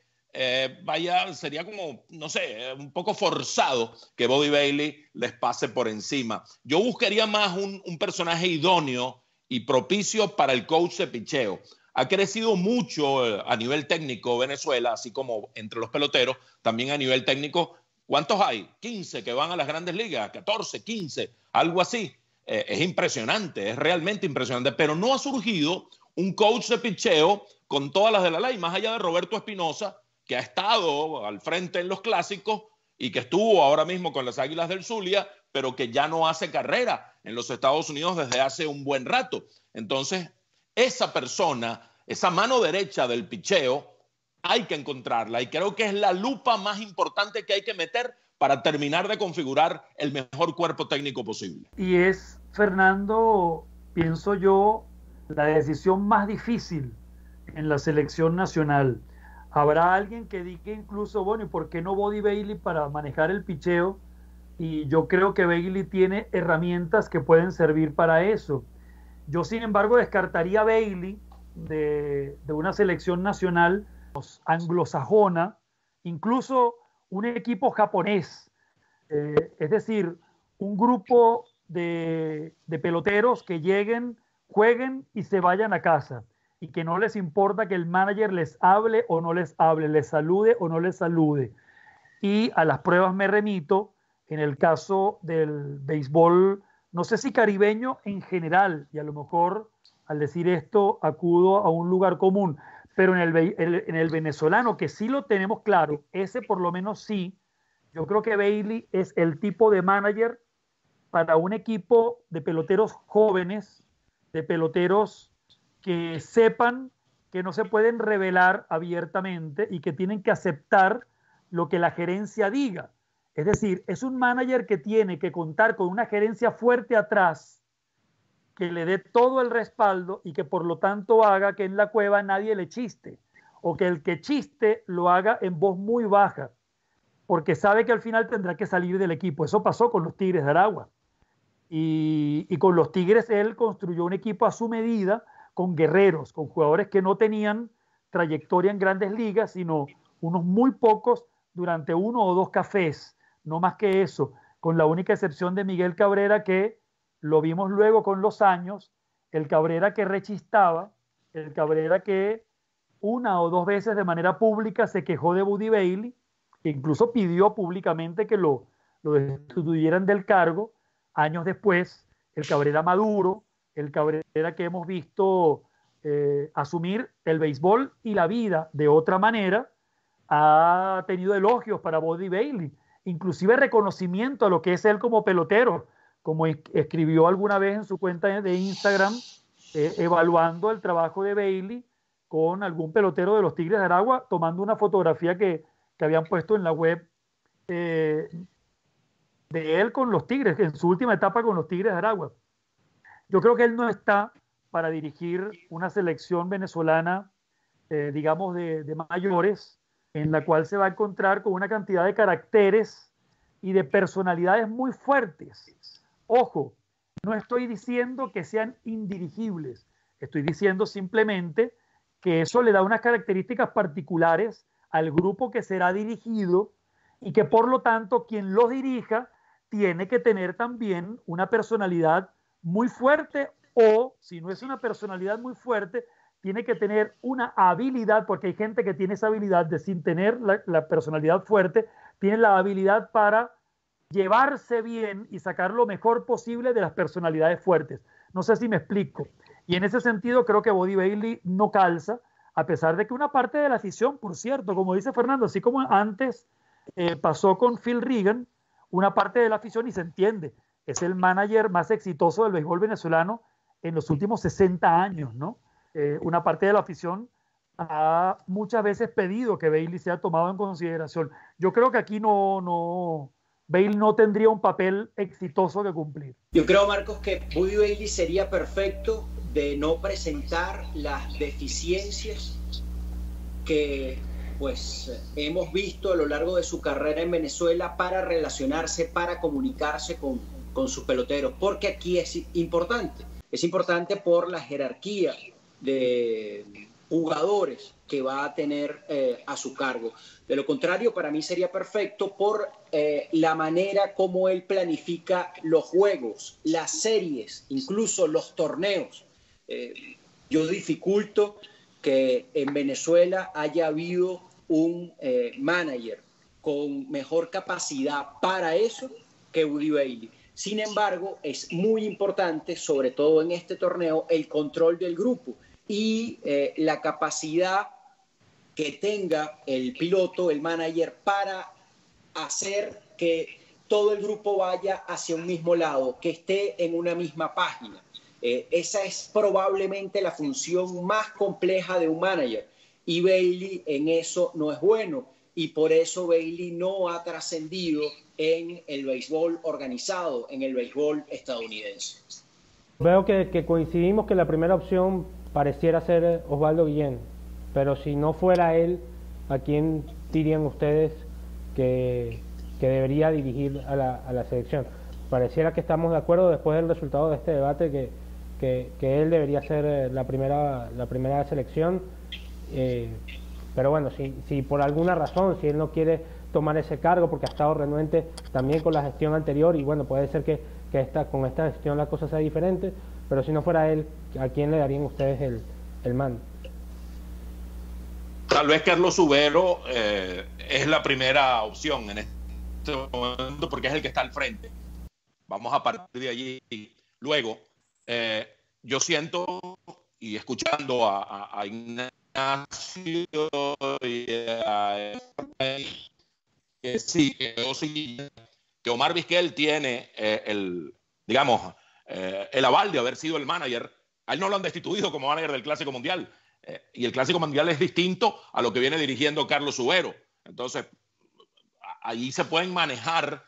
vaya, sería como, no sé, un poco forzado que Buddy Bailey les pase por encima. Yo buscaría más un personaje idóneo y propicio para el coach de picheo. Ha crecido mucho a nivel técnico Venezuela, así como entre los peloteros, también a nivel técnico. ¿Cuántos hay? 15 que van a las Grandes Ligas, 14, 15, algo así. Es impresionante, es realmente impresionante, pero no ha surgido un coach de picheo con todas las de la ley, más allá de Roberto Espinosa, que ha estado al frente en los clásicos y que estuvo ahora mismo con las Águilas del Zulia, pero que ya no hace carrera en los Estados Unidos desde hace un buen rato. Entonces, esa persona, esa mano derecha del picheo, hay que encontrarla, y creo que es la lupa más importante que hay que meter para terminar de configurar el mejor cuerpo técnico posible. Y es, Fernando, pienso yo, la decisión más difícil en la selección nacional. Habrá alguien que diga incluso, bueno, ¿y por qué no Buddy Bailey para manejar el picheo? Y yo creo que Bailey tiene herramientas que pueden servir para eso. Yo, sin embargo, descartaría a Bailey de una selección nacional anglosajona, incluso un equipo japonés. Es decir, un grupo de peloteros que lleguen, jueguen y se vayan a casa, y que no les importa que el manager les hable o no les hable, les salude o no les salude. Y a las pruebas me remito en el caso del béisbol, no sé si caribeño en general, y a lo mejor al decir esto acudo a un lugar común, pero en el venezolano, que sí lo tenemos claro, ese por lo menos sí, yo creo que Bailey es el tipo de manager para un equipo de peloteros jóvenes, de peloteros que sepan que no se pueden revelar abiertamente y que tienen que aceptar lo que la gerencia diga. Es decir, es un manager que tiene que contar con una gerencia fuerte atrás, que le dé todo el respaldo y que por lo tanto haga que en la cueva nadie le chiste, o que el que chiste lo haga en voz muy baja, porque sabe que al final tendrá que salir del equipo. Eso pasó con los Tigres de Aragua. Y con los Tigres él construyó un equipo a su medida, con guerreros, con jugadores que no tenían trayectoria en grandes ligas, sino unos muy pocos durante 1 o 2 cafés, no más que eso, con la única excepción de Miguel Cabrera, que lo vimos luego con los años, el Cabrera que rechistaba, el Cabrera que 1 o 2 veces de manera pública se quejó de Buddy Bailey, que incluso pidió públicamente que lo destituyeran del cargo. Años después, el Cabrera maduro, el Cabrera que hemos visto asumir el béisbol y la vida de otra manera, ha tenido elogios para Buddy Bailey, inclusive reconocimiento a lo que es él como pelotero, como escribió alguna vez en su cuenta de Instagram, evaluando el trabajo de Bailey con algún pelotero de los Tigres de Aragua, tomando una fotografía que habían puesto en la web de él con los Tigres, en su última etapa con los Tigres de Aragua. Yo creo que él no está para dirigir una selección venezolana, digamos, de mayores, en la cual se va a encontrar con una cantidad de caracteres y de personalidades muy fuertes. Ojo, no estoy diciendo que sean indirigibles, estoy diciendo simplemente que eso le da unas características particulares al grupo que será dirigido, y que por lo tanto quien lo dirija tiene que tener también una personalidad muy fuerte, o si no es una personalidad muy fuerte, tiene que tener una habilidad, porque hay gente que tiene esa habilidad de, sin tener la personalidad fuerte, tiene la habilidad para llevarse bien y sacar lo mejor posible de las personalidades fuertes. No sé si me explico. Y en ese sentido creo que Buddy Bailey no calza, a pesar de que una parte de la afición, por cierto, como dice Fernando, así como antes pasó con Phil Regan, una parte de la afición, y se entiende, es el manager más exitoso del béisbol venezolano en los últimos 60 años, ¿no? Una parte de la afición ha muchas veces pedido que Bailey sea tomado en consideración. Yo creo que aquí Bailey no tendría un papel exitoso que cumplir. Yo creo, Marcos, que Buddy Bailey sería perfecto de no presentar las deficiencias que pues hemos visto a lo largo de su carrera en Venezuela para relacionarse, para comunicarse con sus peloteros, porque aquí es importante por la jerarquía de jugadores que va a tener a su cargo. De lo contrario, para mí sería perfecto por la manera como él planifica los juegos, las series, incluso los torneos. Yo dificulto que en Venezuela haya habido un manager con mejor capacidad para eso que Buddy Bailey. Sin embargo, es muy importante, sobre todo en este torneo, el control del grupo y la capacidad que tenga el piloto, el manager, para hacer que todo el grupo vaya hacia un mismo lado, que esté en una misma página. Esa es probablemente la función más compleja de un manager, y Bailey en eso no es bueno, y por eso Bailey no ha trascendido en el béisbol organizado, en el béisbol estadounidense. Veo que coincidimos que la primera opción pareciera ser Osvaldo Guillén, pero si no fuera él, ¿a quién dirían ustedes que debería dirigir a la selección? Pareciera que estamos de acuerdo después del resultado de este debate que él debería ser la primera selección, pero bueno, si por alguna razón, si él no quiere tomar ese cargo porque ha estado renuente también con la gestión anterior, y bueno, puede ser que con esta gestión la cosa sea diferente, pero si no fuera él, ¿a quién le darían ustedes el mando? Tal vez Carlos Subero es la primera opción en este momento porque es el que está al frente. Vamos a partir de allí. Luego, yo siento, y escuchando a Ignacio y que sí, que Omar Vizquel tiene el aval de haber sido el manager. A él no lo han destituido como manager del Clásico Mundial. Y el Clásico Mundial es distinto a lo que viene dirigiendo Carlos Subero. Entonces, ahí se pueden manejar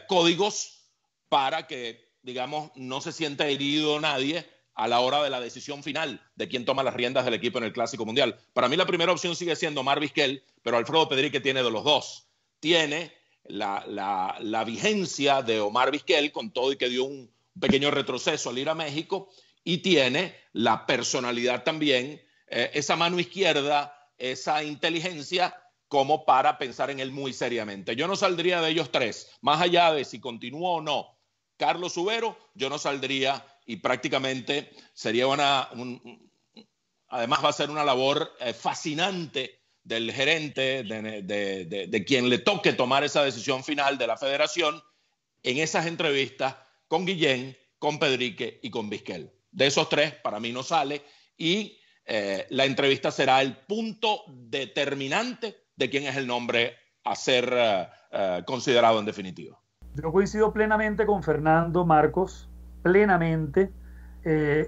códigos para que, digamos, no se sienta herido nadie a la hora de la decisión final de quién toma las riendas del equipo en el Clásico Mundial. Para mí la primera opción sigue siendo Omar Vizquel, pero Alfredo Pedrique tiene de los dos. Tiene la vigencia de Omar Vizquel, con todo y que dio un pequeño retroceso al ir a México, y tiene la personalidad también, esa mano izquierda, esa inteligencia como para pensar en él muy seriamente. Yo no saldría de ellos tres, más allá de si continúa o no Carlos Subero, yo no saldría, y prácticamente sería además va a ser una labor fascinante del gerente, de quien le toque tomar esa decisión final de la federación en esas entrevistas con Guillén, con Pedrique y con Vizquel. De esos tres, para mí no sale, y la entrevista será el punto determinante de quién es el nombre a ser considerado en definitiva. Yo coincido plenamente con Fernando, Marcos, plenamente,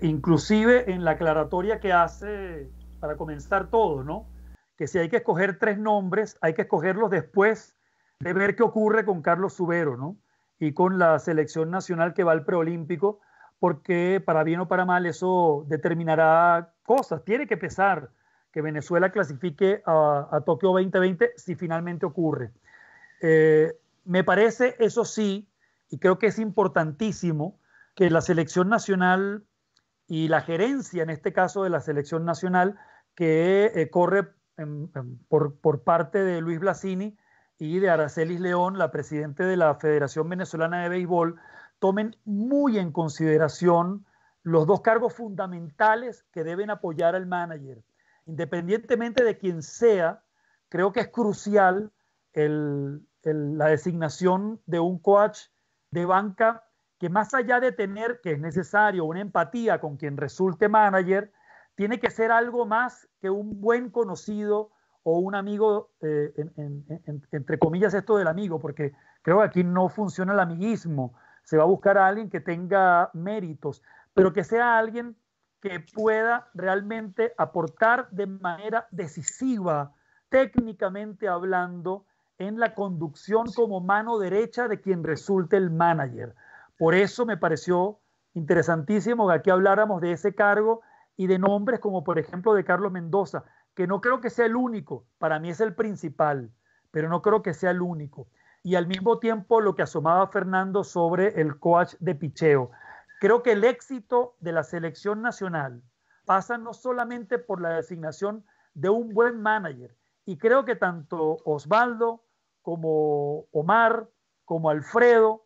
inclusive en la aclaratoria que hace para comenzar todo, ¿no? Que si hay que escoger tres nombres, hay que escogerlos después de ver qué ocurre con Carlos Subero, ¿no? Y con la selección nacional que va al preolímpico, porque para bien o para mal eso determinará cosas. Tiene que pesar que Venezuela clasifique a Tokio 2020 si finalmente ocurre. Me parece, eso sí, y creo que es importantísimo, que la selección nacional y la gerencia, en este caso de la selección nacional, que corre por parte de Luis Blasini y de Aracelis León, la presidenta de la Federación Venezolana de Béisbol, tomen muy en consideración los dos cargos fundamentales que deben apoyar al manager. Independientemente de quién sea, creo que es crucial la designación de un coach de banca que, más allá de tener, que es necesario, una empatía con quien resulte manager, tiene que ser algo más que un buen conocido o un amigo, entre comillas esto del amigo, porque creo que aquí no funciona el amiguismo. Se va a buscar a alguien que tenga méritos, pero que sea alguien que pueda realmente aportar de manera decisiva, técnicamente hablando, en la conducción como mano derecha de quien resulte el manager. Por eso me pareció interesantísimo que aquí habláramos de ese cargo y de nombres como por ejemplo de Carlos Mendoza, que no creo que sea el único, para mí es el principal, pero no creo que sea el único. Y al mismo tiempo lo que asomaba Fernando sobre el coach de picheo. Creo que el éxito de la selección nacional pasa no solamente por la designación de un buen manager, y creo que tanto Osvaldo como Omar, como Alfredo,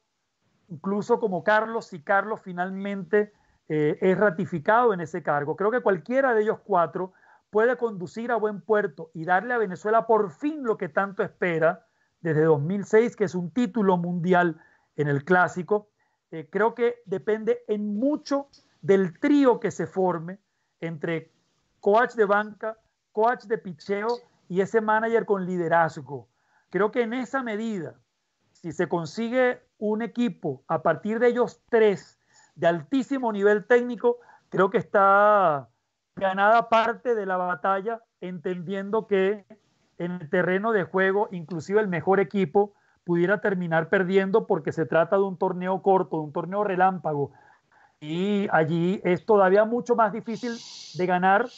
incluso como Carlos, si Carlos finalmente es ratificado en ese cargo, creo que cualquiera de ellos cuatro puede conducir a buen puerto y darle a Venezuela por fin lo que tanto espera desde 2006, que es un título mundial en el Clásico. Creo que depende en mucho del trío que se forme entre coach de banca, coach de picheo y ese manager con liderazgo. Creo que en esa medida, si se consigue un equipo a partir de ellos tres de altísimo nivel técnico, creo que está ganada parte de la batalla, entendiendo que en el terreno de juego, inclusive el mejor equipo pudiera terminar perdiendo porque se trata de un torneo corto, de un torneo relámpago. y allí es todavía mucho más difícil de ganar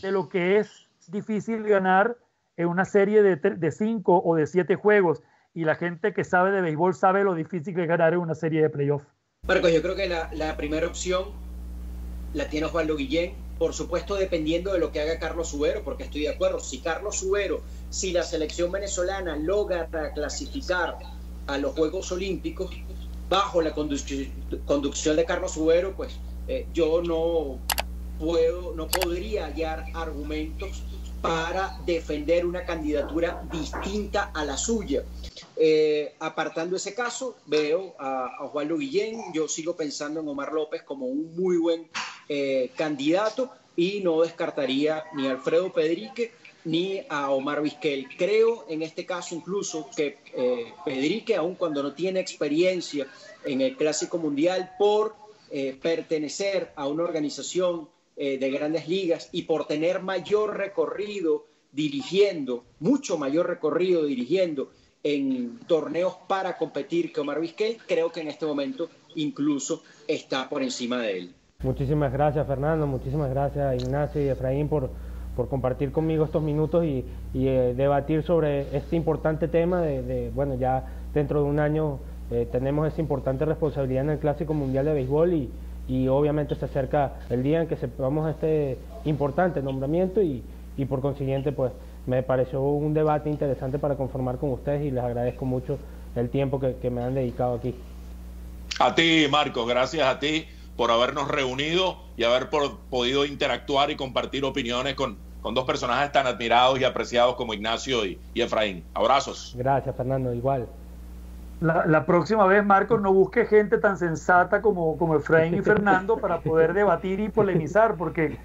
de lo que es difícil ganar en una serie de 5 o de 7 juegos. Y la gente que sabe de béisbol sabe lo difícil que es ganar en una serie de playoffs. Marcos, yo creo que la primera opción la tiene Osvaldo Guillén, por supuesto dependiendo de lo que haga Carlos Subero, porque estoy de acuerdo, si la selección venezolana logra clasificar a los Juegos Olímpicos bajo la conducción de Carlos Subero, pues yo no podría hallar argumentos para defender una candidatura distinta a la suya. Apartando ese caso, veo a Osvaldo Guillén. Yo sigo pensando en Omar López como un muy buen candidato y no descartaría ni a Alfredo Pedrique ni a Omar Vizquel. Creo en este caso incluso que Pedrique, aun cuando no tiene experiencia en el Clásico Mundial por pertenecer a una organización de grandes ligas y por tener mayor recorrido dirigiendo, mucho mayor recorrido dirigiendo en torneos para competir que Omar Vizquel, creo que en este momento incluso está por encima de él. Muchísimas gracias, Fernando, muchísimas gracias, Ignacio y Efraín, por compartir conmigo estos minutos y debatir sobre este importante tema bueno, ya dentro de un año tenemos esa importante responsabilidad en el Clásico Mundial de Béisbol y obviamente se acerca el día en que sepamos este importante nombramiento y por consiguiente pues me pareció un debate interesante para conformar con ustedes y les agradezco mucho el tiempo que me han dedicado aquí. A ti, Marcos, gracias a ti por habernos reunido y haber podido interactuar y compartir opiniones con dos personajes tan admirados y apreciados como Ignacio y Efraín. Abrazos. Gracias, Fernando, igual. La próxima vez, Marcos, no busque gente tan sensata como Efraín y Fernando para poder debatir y polemizar, porque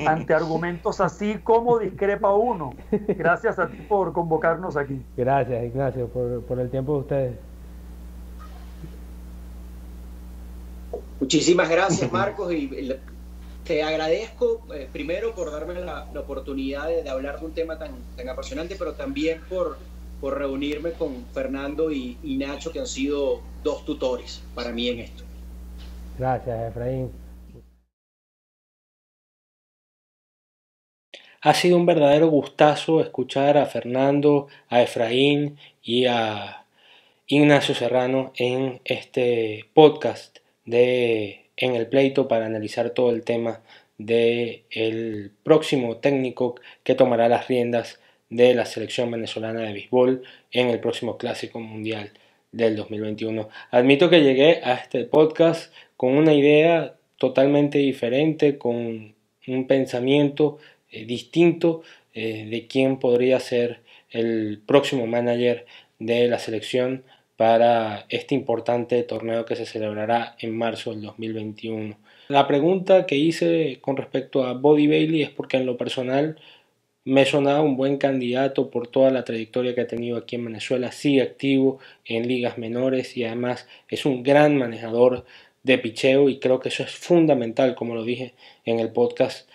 ante argumentos así, ¿cómo discrepa uno? Gracias a ti por convocarnos aquí. Gracias, Ignacio, por el tiempo de ustedes. Muchísimas gracias, Marcos, y te agradezco primero por darme la oportunidad de hablar de un tema tan apasionante, pero también por reunirme con Fernando y Nacho, que han sido dos tutores para mí en esto. Gracias, Efraín. Ha sido un verdadero gustazo escuchar a Fernando, a Efraín y a Ignacio Serrano en este podcast de En el Pleito para analizar todo el tema del próximo técnico que tomará las riendas de la selección venezolana de béisbol en el próximo Clásico Mundial del 2021. Admito que llegué a este podcast con una idea totalmente diferente, con un pensamiento distinto de quién podría ser el próximo manager de la selección para este importante torneo que se celebrará en marzo del 2021. La pregunta que hice con respecto a Buddy Bailey es porque en lo personal me sonaba un buen candidato por toda la trayectoria que ha tenido aquí en Venezuela, sigue activo en ligas menores y además es un gran manejador de picheo y creo que eso es fundamental, como lo dije en el podcast.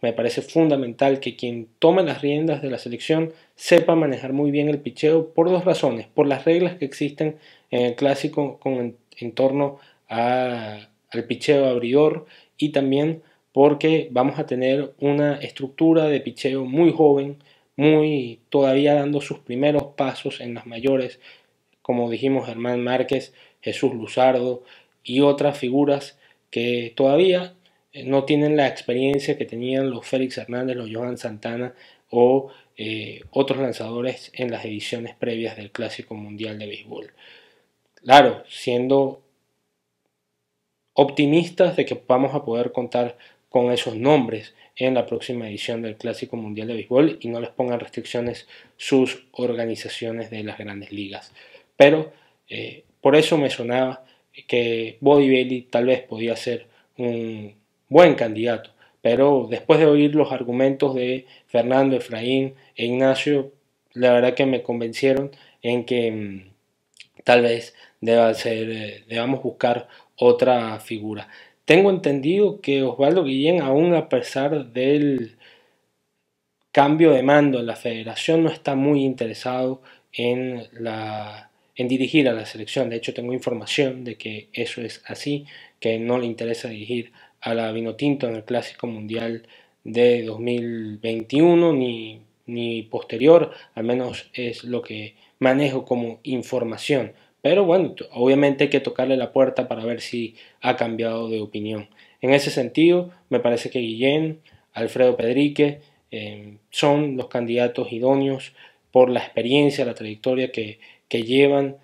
Me parece fundamental que quien tome las riendas de la selección sepa manejar muy bien el picheo por dos razones, por las reglas que existen en el clásico en torno al picheo abridor y también porque vamos a tener una estructura de picheo muy joven, muy todavía dando sus primeros pasos en las mayores, como dijimos, Germán Márquez, Jesús Luzardo y otras figuras que todavía no tienen la experiencia que tenían los Félix Hernández, los Johan Santana o otros lanzadores en las ediciones previas del Clásico Mundial de Béisbol. Claro, siendo optimistas de que vamos a poder contar con esos nombres en la próxima edición del Clásico Mundial de Béisbol y no les pongan restricciones sus organizaciones de las grandes ligas. Pero por eso me sonaba que Buddy Bailey tal vez podía ser un buen candidato, pero después de oír los argumentos de Fernando, Efraín e Ignacio, la verdad que me convencieron en que tal vez debamos buscar otra figura. Tengo entendido que Osvaldo Guillén, aún a pesar del cambio de mando en la federación, no está muy interesado en la en dirigir a la selección. De hecho, tengo información de que eso es así, que no le interesa dirigir a la Vinotinto en el Clásico Mundial de 2021 ni posterior, al menos es lo que manejo como información. Pero bueno, obviamente hay que tocarle la puerta para ver si ha cambiado de opinión. En ese sentido, me parece que Guillén, Alfredo Pedrique son los candidatos idóneos por la experiencia, la trayectoria que llevan.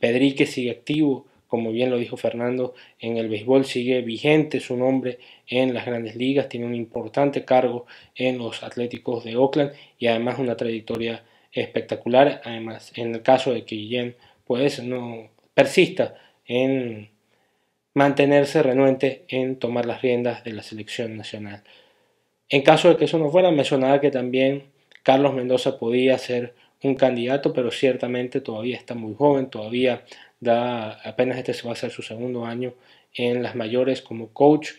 Pedrique sigue activo, como bien lo dijo Fernando, en el béisbol, sigue vigente su nombre en las grandes ligas, tiene un importante cargo en los Atléticos de Oakland y además una trayectoria espectacular. Además, en el caso de que Guillén pues no persista en mantenerse renuente en tomar las riendas de la selección nacional. En caso de que eso no fuera, me sonaba que también Carlos Mendoza podía ser un candidato, pero ciertamente todavía está muy joven, todavía apenas este se va a hacer su segundo año en las mayores como coach,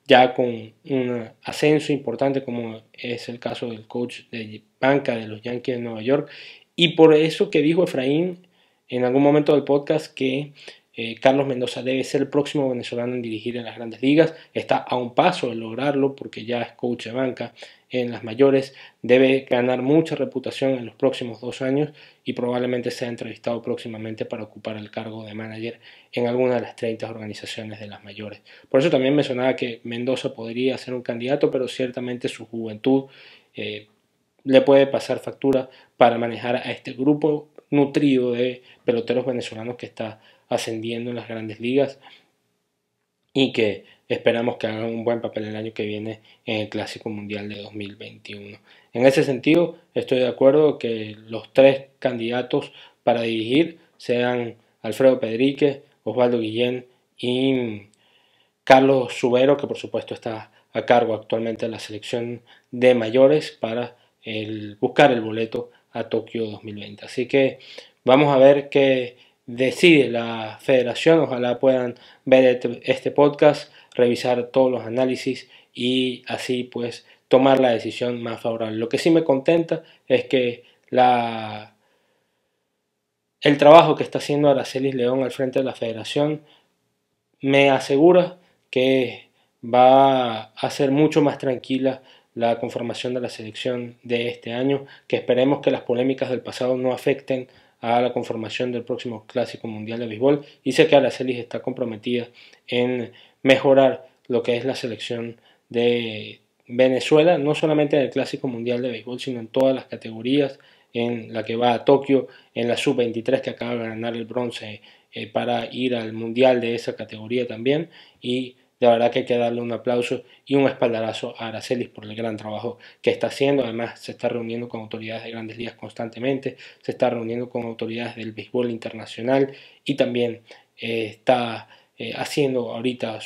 ya con un ascenso importante como es el caso del coach de banca de los Yankees de Nueva York, y por eso que dijo Efraín en algún momento del podcast que Carlos Mendoza debe ser el próximo venezolano en dirigir en las grandes ligas, está a un paso de lograrlo porque ya es coach de banca en las mayores, debe ganar mucha reputación en los próximos 2 años y probablemente sea entrevistado próximamente para ocupar el cargo de manager en alguna de las 30 organizaciones de las mayores. Por eso también me sonaba que Mendoza podría ser un candidato, pero ciertamente su juventud le puede pasar factura para manejar a este grupo nutrido de peloteros venezolanos que está ascendiendo en las grandes ligas y que esperamos que hagan un buen papel el año que viene en el Clásico Mundial de 2021. En ese sentido, estoy de acuerdo que los 3 candidatos para dirigir sean Alfredo Pedrique, Osvaldo Guillén y Carlos Subero, que por supuesto está a cargo actualmente de la selección de mayores para buscar el boleto a Tokio 2020. Así que vamos a ver qué decide la federación. Ojalá puedan ver este podcast, revisar todos los análisis y así pues tomar la decisión más favorable. Lo que sí me contenta es que el trabajo que está haciendo Aracelis León al frente de la federación me asegura que va a ser mucho más tranquila la conformación de la selección de este año, que esperemos que las polémicas del pasado no afecten a la conformación del próximo Clásico Mundial de Béisbol, y sé que Aracelis está comprometida en mejorar lo que es la selección de Venezuela, no solamente en el Clásico Mundial de Béisbol, sino en todas las categorías, en la que va a Tokio, en la Sub-23 que acaba de ganar el bronce para ir al Mundial de esa categoría también, y de verdad que hay que darle un aplauso y un espaldarazo a Aracelis por el gran trabajo que está haciendo. Además se está reuniendo con autoridades de grandes ligas constantemente, se está reuniendo con autoridades del béisbol internacional y también está haciendo ahorita,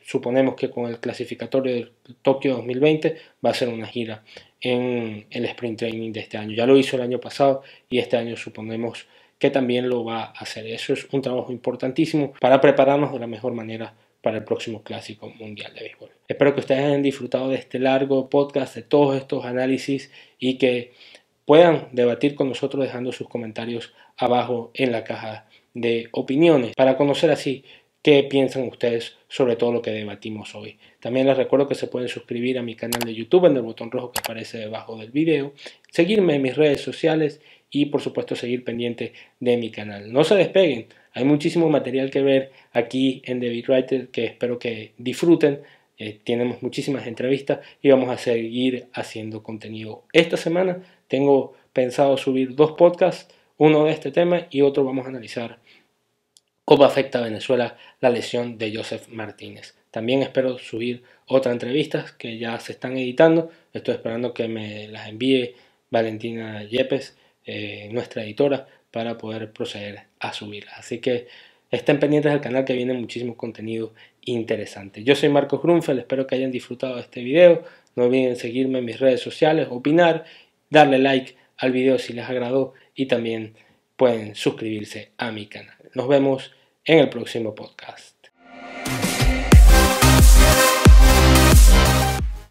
suponemos que con el clasificatorio de Tokio 2020 va a ser una gira en el Sprint Training de este año. Ya lo hizo el año pasado y este año suponemos que también lo va a hacer. Eso es un trabajo importantísimo para prepararnos de la mejor manera para el próximo Clásico Mundial de Béisbol. Espero que ustedes hayan disfrutado de este largo podcast, de todos estos análisis y que puedan debatir con nosotros dejando sus comentarios abajo en la caja de opiniones para conocer así qué piensan ustedes sobre todo lo que debatimos hoy. También les recuerdo que se pueden suscribir a mi canal de YouTube en el botón rojo que aparece debajo del video, seguirme en mis redes sociales y por supuesto seguir pendiente de mi canal. No se despeguen, hay muchísimo material que ver aquí en The Beat Writer que espero que disfruten. Tenemos muchísimas entrevistas y vamos a seguir haciendo contenido. Esta semana tengo pensado subir 2 podcasts, uno de este tema y otro vamos a analizar cómo afecta a Venezuela la lesión de Joseph Martínez. También espero subir otras entrevistas que ya se están editando. Estoy esperando que me las envíe Valentina Yepes, nuestra editora, para poder proceder a subirlas. Así que estén pendientes del canal que viene muchísimo contenido interesante. Yo soy Marcos Grunfeld, espero que hayan disfrutado de este video. No olviden seguirme en mis redes sociales, opinar, darle like al video si les agradó y también pueden suscribirse a mi canal. Nos vemos en el próximo podcast.